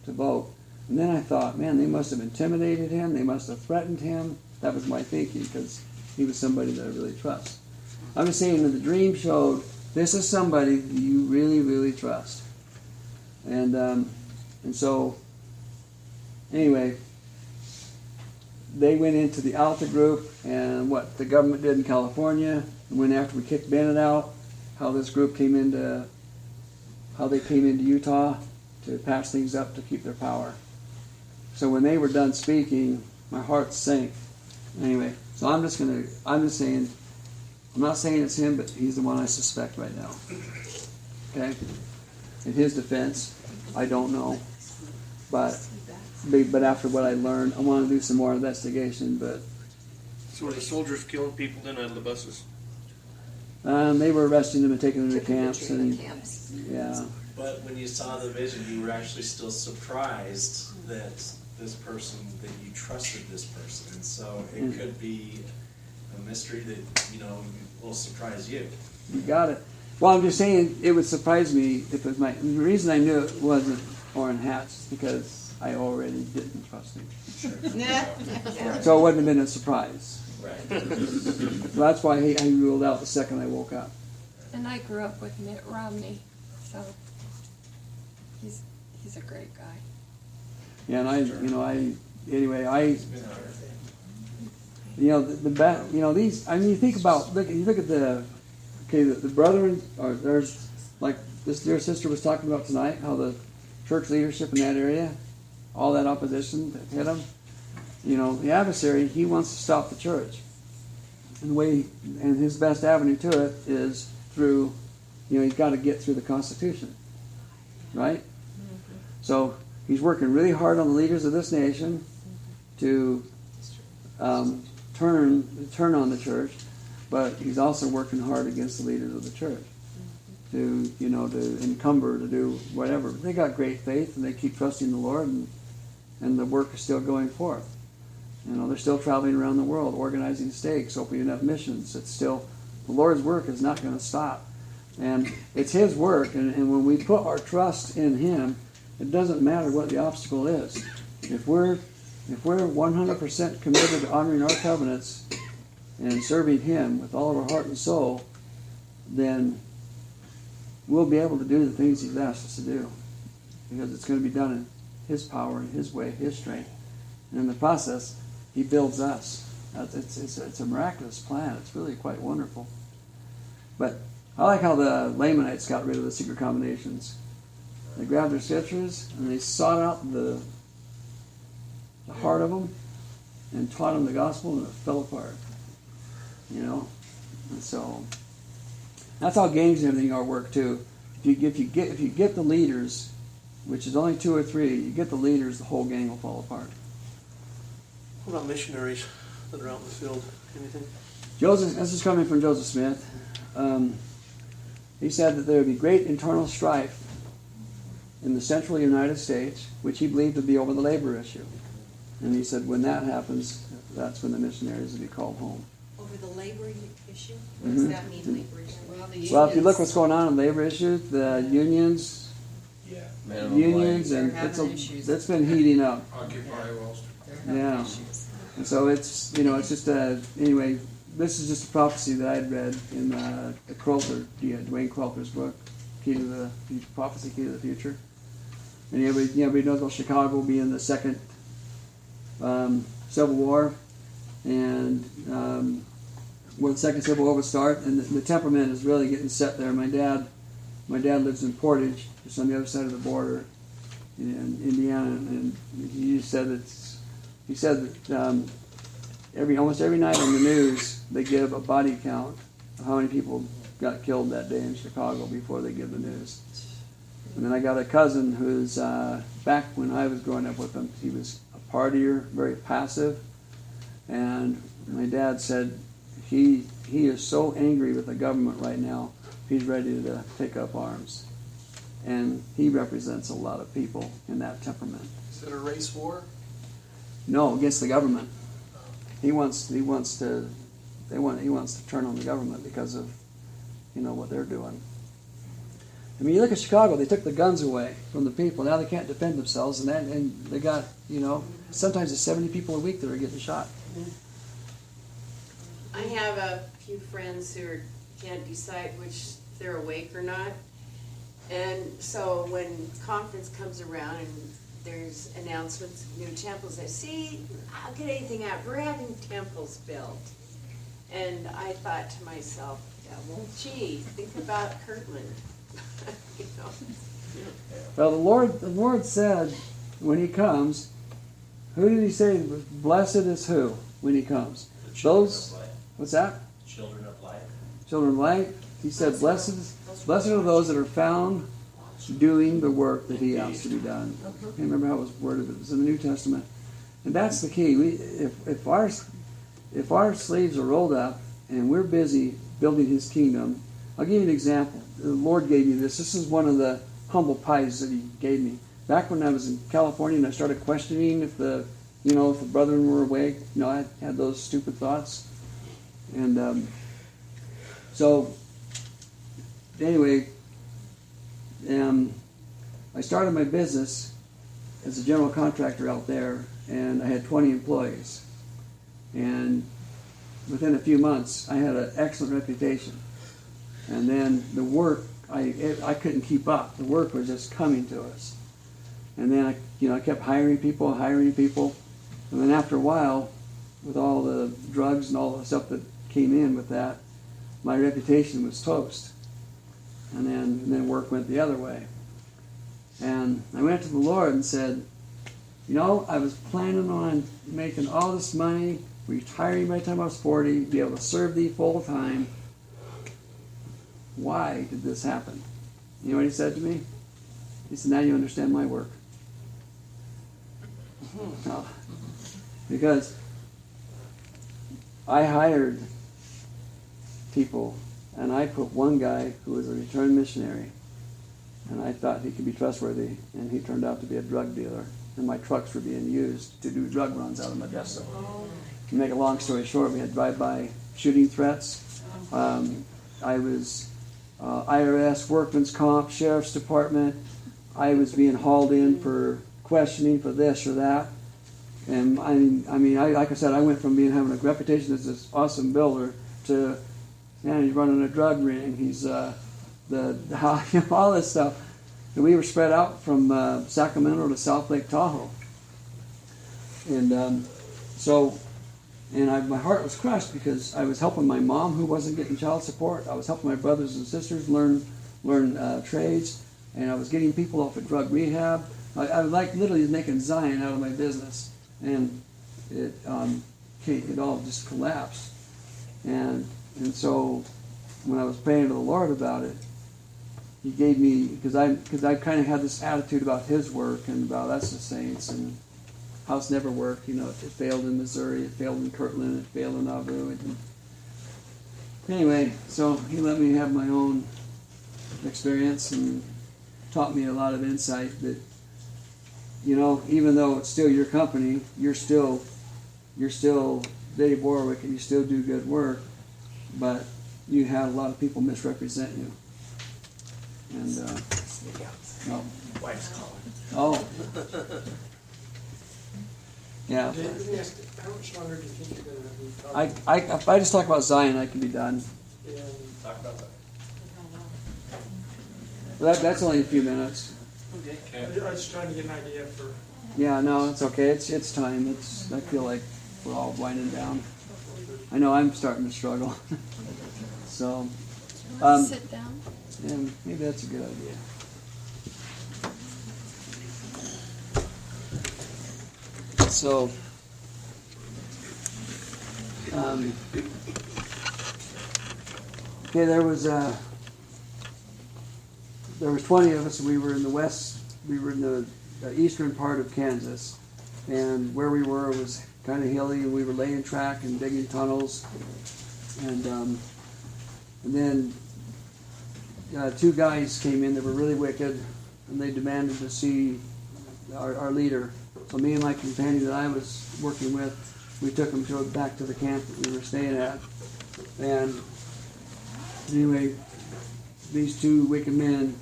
to vote, and then I thought, man, they must have intimidated him, they must have threatened him. That was my thinking, because he was somebody that I really trust. I'm just saying that the dream showed this is somebody that you really, really trust. And so, anyway, they went into the Alta Group, and what the government did in California, and when after we kicked Bennett out, how this group came into, how they came into Utah to patch things up to keep their power. So when they were done speaking, my heart sank. Anyway, so I'm just saying, I'm not saying it's him, but he's the one I suspect right now. Okay? In his defense, I don't know. But after what I learned, I want to do some more investigation. But So were the soldiers killing people then out of the buses? they were arresting them and taking them to camps. And, yeah. But when you saw the vision, you were actually still surprised that this person, that you trusted this person. And so it could be a mystery that, will surprise you. You got it. Well, I'm just saying it would surprise me if it was the reason I knew it wasn't Orrin Hatch is because I already didn't trust him. Sure. So it wouldn't have been a surprise. Right. So that's why he ruled out the second I woke up. And I grew up with Mitt Romney, so he's a great guy. Yeah, and these. I mean, you think about you look at the brethren. Or there's like this dear sister was talking about tonight, how the church leadership in that area, all that opposition that hit them. The adversary, he wants to stop the church, and his best avenue to it is through, he's got to get through the Constitution, right? Mm-hmm. So he's working really hard on the leaders of this nation to turn on the church, but he's also working hard against the leaders of the church to encumber, to do whatever. They got great faith and they keep trusting the Lord, and the work is still going forth. They're still traveling around the world, organizing stakes, opening up missions. It's still, the Lord's work is not going to stop. And it's His work, and when we put our trust in Him, it doesn't matter what the obstacle is. If we're 100% committed to honoring our covenants and serving Him with all of our heart and soul, then we'll be able to do the things He's asked us to do. Because it's going to be done in His power, in His way, His strength. And in the process, He builds us. It's a miraculous plan. It's really quite wonderful. But I like how the Lamanites got rid of the secret combinations. They grabbed their scriptures and they sought out the heart of them and taught them the gospel, and it fell apart. And so that's how gangs and everything are work too. If you get the leaders, which is only 2 or 3, you get the leaders, the whole gang will fall apart. What about missionaries that are out in the field? Anything? This is coming from Joseph Smith. He said that there would be great internal strife in the central United States, which he believed to be over the labor issue. And he said when that happens, that's when the missionaries will be called home. Over over the labor issue? Mhm. What does that mean, labor issue? Well, if you look what's going on in labor issues, the unions, Yeah. and it's been heating up. Occupy Wall Street. Yeah. And so it's, it's just anyway, this is just a prophecy that I'd read in the Quilter, Dwayne Quilter's book, Prophecy, Key to the Future. And everybody knows about Chicago being the second Civil War, and where the second Civil War would start, and the temperament is really getting set there. My dad lives in Portage, just on the other side of the border in Indiana, and he said that almost every night on the news they give a body count of how many people got killed that day in Chicago before they give the news. And then I got a cousin who's back when I was growing up with him, he was a partier, very passive, and my dad said he is so angry with the government right now, he's ready to take up arms. And he represents a lot of people in that temperament. Is it a race war? No, against the government. He wants to turn on the government because of what they're doing. I mean, you look at Chicago; they took the guns away from the people. Now they can't defend themselves, and they got sometimes it's 70 people a week that are getting shot. I have a few friends who can't decide which they're awake or not. And so when conference comes around and there's announcements of new temples, I see, I'll get anything out. We're having temples built. And I thought to myself, yeah, well, gee, think about Kirtland. Well, the Lord said when He comes, who did He say? Blessed is who when He comes? Those. What's that? Children of light. Children of light. He said, blessed are those that are found doing the work that He asked to be done. I can't remember how it was worded, but it was in the New Testament. And that's the key. If our sleeves are rolled up and we're busy building His kingdom, I'll give you an example. The Lord gave me this. This is one of the humble pies that He gave me. Back when I was in California and I started questioning if the brethren were awake, I had those stupid thoughts. And so anyway, I started my business as a general contractor out there, and I had 20 employees. And within a few months, I had an excellent reputation. And then the work, I couldn't keep up. The work was just coming to us. And then I kept hiring people. And then after a while, with all the drugs and all the stuff that came in with that, my reputation was toast. And then work went the other way. And I went to the Lord and said, I was planning on making all this money, retiring by the time I was 40, be able to serve Thee full time. Why did this happen? You know what He said to me? He said, now you understand my work. No. Because I hired people, and I put one guy who was a returned missionary, and I thought he could be trustworthy, and he turned out to be a drug dealer, and my trucks were being used to do drug runs out of Modesto. To make a long story short, we had drive-by shooting threats. I was IRS, Workman's Comp, Sheriff's Department. I was being hauled in for questioning for this or that. And like I said, I went from having a reputation as this awesome builder to, man, he's running a drug ring. He's all this stuff. And we were spread out from Sacramento to South Lake Tahoe. And my heart was crushed because I was helping my mom who wasn't getting child support. I was helping my brothers and sisters learn trades, and I was getting people off of drug rehab. I was like literally making Zion out of my business. And it all just collapsed. And so when I was praying to the Lord about it, He gave me, because I kind of had this attitude about His work and about us as saints, and house never worked. It failed in Missouri, it failed in Kirtland, it failed in Nauvoo. Anyway, so He let me have my own experience and taught me a lot of insight that, even though it's still your company, you're still Dave Warwick, and you still do good work, but you had a lot of people misrepresent you. And, no. Wife's calling. Oh. Yeah. Dave, let me ask, how much longer do you think you're gonna be talking? If I just talk about Zion, I can be done. And Talk about that. But that's only a few minutes. I was just trying to get an idea for, Yeah, no, it's okay. It's time. I feel like we're all winding down. I know I'm starting to struggle. So, Sit down. yeah, maybe that's a good idea. So, okay, there was 20 of us, and we were in the west. We were in the eastern part of Kansas, and where we were was kind of hilly, and we were laying track and digging tunnels, and then two guys came in that were really wicked, and they demanded to see our leader. So me and my companion that I was working with, we took them back to the camp that we were staying at, and anyway, these two wicked men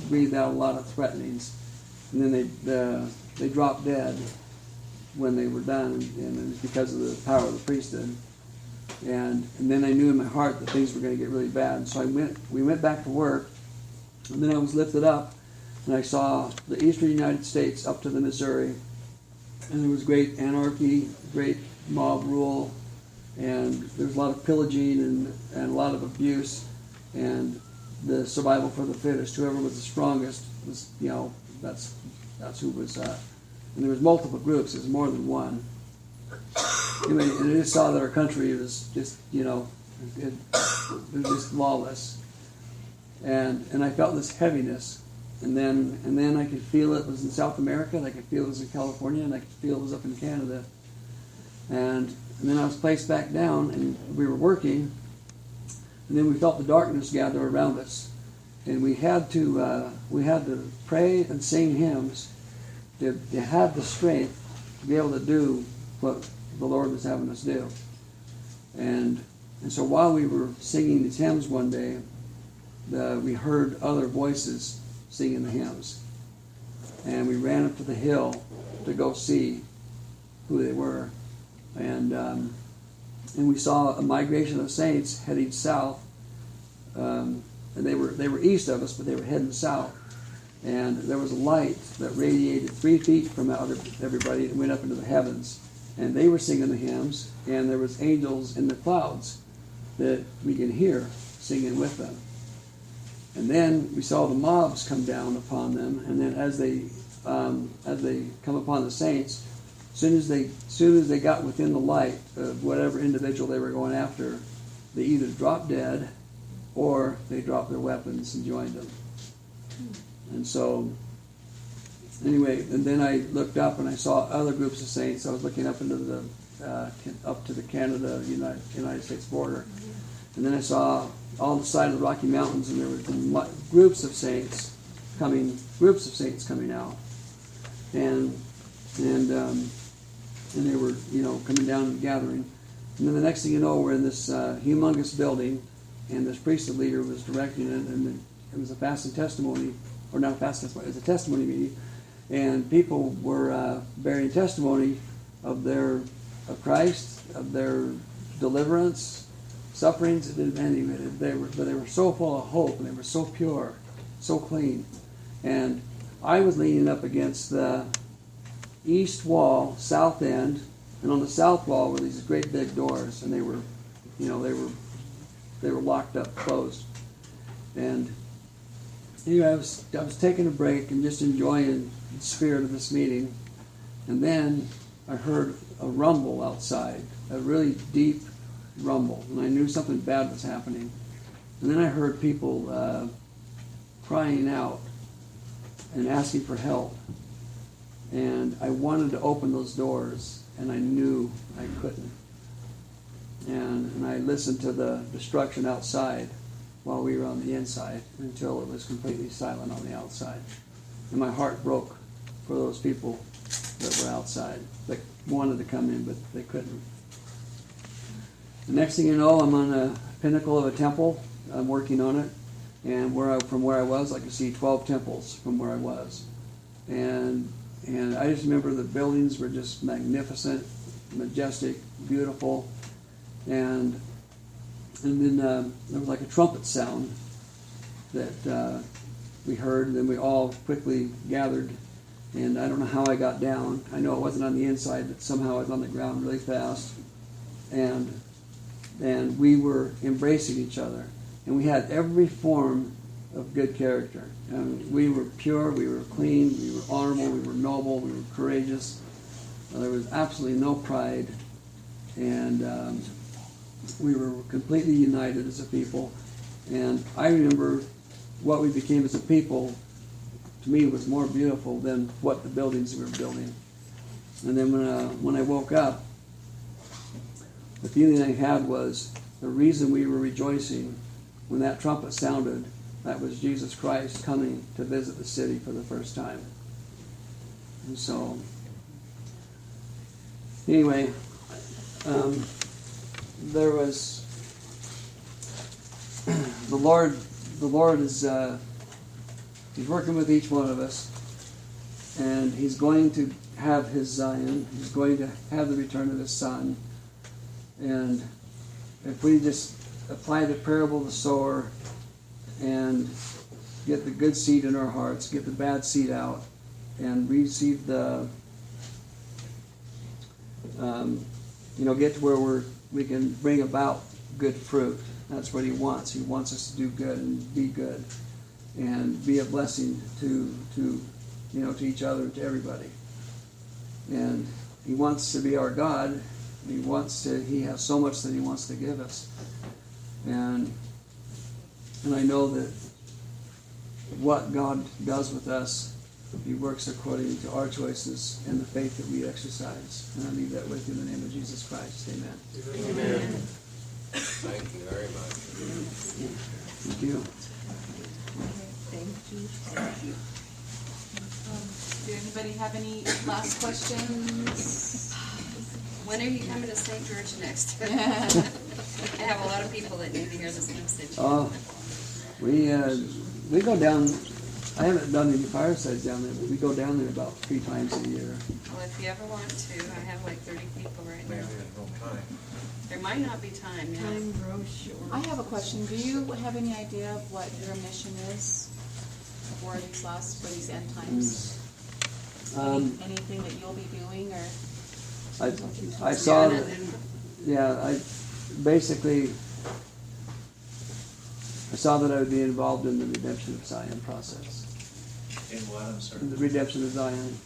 breathed out a lot of threatenings, and then they dropped dead when they were done, and it was because of the power of the priesthood. And then I knew in my heart that things were going to get really bad. So we went back to work, and then I was lifted up, and I saw the eastern United States up to the Missouri, and there was great anarchy, great mob rule, and there was a lot of pillaging and a lot of abuse, and the survival for the fittest. Whoever was the strongest was, that's who was. And there was multiple groups. There was more than one. Anyway, and I just saw that our country was just, it was just lawless, and I felt this heaviness, and then I could feel it was in South America, and I could feel it was in California, and I could feel it was up in Canada, and then I was placed back down, and we were working. And then we felt the darkness gather around us, and we had to pray and sing hymns to have the strength to be able to do what the Lord was having us do. And so while we were singing these hymns one day, we heard other voices singing the hymns, and we ran up to the hill to go see who they were, and we saw a migration of saints heading south, and they were east of us, but they were heading south. And there was a light that radiated 3 feet from out of everybody and went up into the heavens. And they were singing the hymns, and there was angels in the clouds that we could hear singing with them. And then we saw the mobs come down upon them, and then as they come upon the saints, as soon as they got within the light of whatever individual they were going after, they either dropped dead or they dropped their weapons and joined them. And so, anyway, and then I looked up and I saw other groups of saints. I was looking up into up to the Canada United States border, and then I saw all the side of the Rocky Mountains, and there were groups of saints coming out, and they were coming down and gathering. And then the next thing you know, we're in this humongous building, and this priesthood leader was directing it, and it was a fast and testimony, or not a fast testimony, it was a testimony meeting, and people were bearing testimony of Christ, of their deliverance, sufferings. It didn't end it. They were so full of hope, and they were so pure, so clean. And I was leaning up against the east wall, south end, and on the south wall were these great big doors, and they were locked up, closed. And anyway, I was taking a break and just enjoying the spirit of this meeting, and then I heard a rumble outside, a really deep rumble, and I knew something bad was happening. And then I heard people crying out and asking for help, and I wanted to open those doors, and I knew I couldn't. And I listened to the destruction outside while we were on the inside until it was completely silent on the outside. And my heart broke for those people that were outside, that wanted to come in, but they couldn't. The next thing you know, I'm on a pinnacle of a temple. I'm working on it, and from where I was, I could see 12 temples from where I was, and I just remember the buildings were just magnificent, majestic, beautiful, and then there was like a trumpet sound that we heard, and then we all quickly gathered. And I don't know how I got down. I know it wasn't on the inside, but somehow I was on the ground really fast. And we were embracing each other. And we had every form of good character. We were pure, we were clean, we were honorable, we were noble, we were courageous. There was absolutely no pride. And we were completely united as a people. And I remember what we became as a people, to me, was more beautiful than what the buildings we were building. And then when I woke up, the feeling I had was the reason we were rejoicing when that trumpet sounded, that was Jesus Christ coming to visit the city for the first time. And so, anyway, there was the Lord is He's working with each one of us, and He's going to have His Zion. He's going to have the return of His Son. And if we just apply the parable of the sower and get the good seed in our hearts, get the bad seed out, and receive the, get to where we can bring about good fruit. That's what He wants. He wants us to do good and be good, and be a blessing to each other and to everybody. And He wants to be our God. He has so much that He wants to give us. And I know that what God does with us, He works according to our choices and the faith that we exercise. And I leave that with you in the name of Jesus Christ. Amen. Amen. Thank you very much. Thank you. Thank you. Do anybody have any last questions? When are you coming to St. George next? I have a lot of people that need to hear this message. We go down. I haven't done any firesides down there, but we go down there about 3 times a year. Well, if you ever want to, I have like 30 people right now. Maybe there's no time. There might not be time, yeah. Time grows short. I have a question. Do you have any idea of what your mission is for these end times? Anything that you'll be doing, or? I saw that. Yeah, I saw that I would be involved in the redemption of Zion process. In what, I'm sorry? In the redemption of Zion.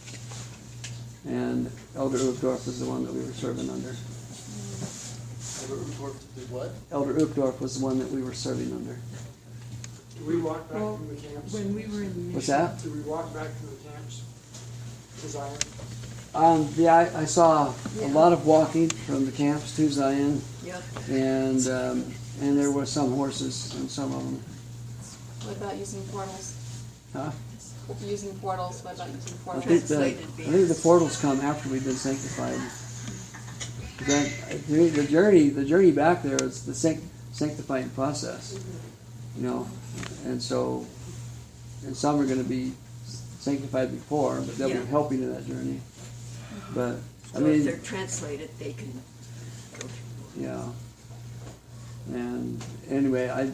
And Elder Uchtdorf was the one that we were serving under. Elder Uchtdorf did what? Elder Uchtdorf was the one that we were serving under. Did we walk back from the camps? When we were in the mission. What's that? Did we walk back from the camps to Zion? I saw a lot of walking from the camps to Zion. Yep. And there were some horses in some of them. What about using portals? Huh? Using portals, what about using I portals? think the portals come after we've been sanctified. The journey back there is the sanctifying process, and so, and some are going to be sanctified before, but they'll be helping in that journey. But So if they're translated, they can go through. Yeah. And anyway, I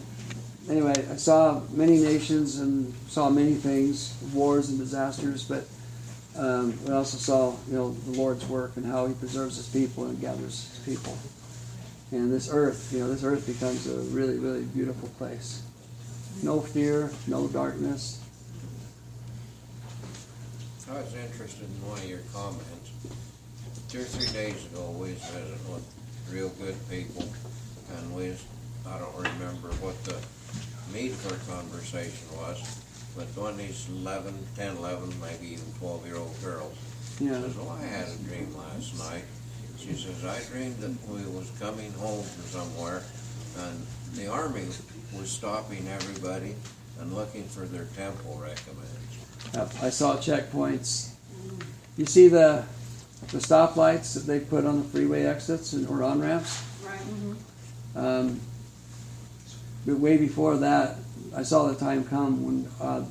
saw many nations and saw many things, wars and disasters, but we also saw, the Lord's work and how He preserves His people and gathers His people. And this earth becomes a really, really beautiful place. No fear, no darkness. I was interested in one of your comments. 2 or 3 days ago, we was visiting with real good people, and I don't remember what the meat of our conversation was, but one of these 10, 11, maybe even 12-year-old girls says, I had a dream last night. She says, I dreamed that we was coming home from somewhere, and the army was stopping everybody and looking for their temple recommends. I saw checkpoints. You see the stoplights that they put on the freeway exits or on ramps? Right. But way before that, I saw the time come when a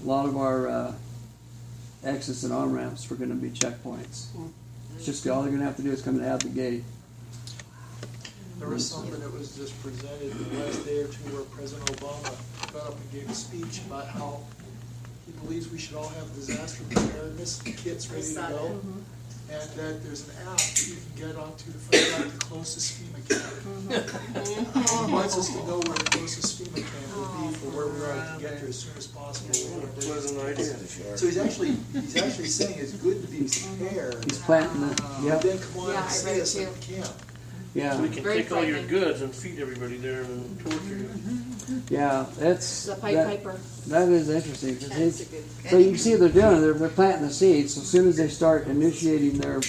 lot of our exits and on-ramps were going to be checkpoints. It's just all they're going to have to do is come and add the gate. There was something that was just presented in the last day or two where President Obama got up and gave a speech about how he believes we should all have disaster preparedness kits ready to go. And that there's an app that you can get onto to find out the closest FEMA camp. He wants us to know where the closest FEMA camp would be for where we are to get there as soon as possible. Pleasant idea. So he's actually saying it's good to be prepared. He's planting the, But yep, then come on Yeah, and I see read us it at the camp. yeah, So we can Very take all your frightening. goods and feed everybody there and torture you. yeah. It's The Pied that, Piper. that is interesting. 'Cause That's a it's- good. so you can see what they're doing. They're planting the seeds. So as soon as they start initiating their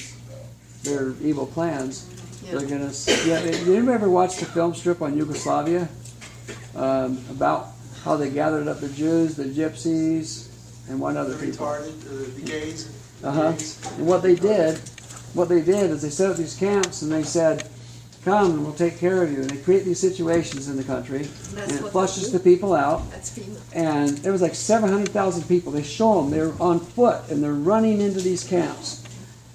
evil plans, they're gonna. Yeah, did you ever watch the film strip on Yugoslavia about how they gathered up the Jews, the Gypsies, and one other The people? retarded, the gays. And what they did is they set up these camps and they said, "Come, and we'll take care of you." And they create these situations in the country, and it what flushes they the people out. That's FEMA. And there was like 700,000 people. They show them they're on foot and they're running into these camps.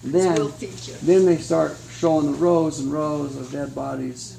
And We'll then feed you. they start showing the rows and rows of dead bodies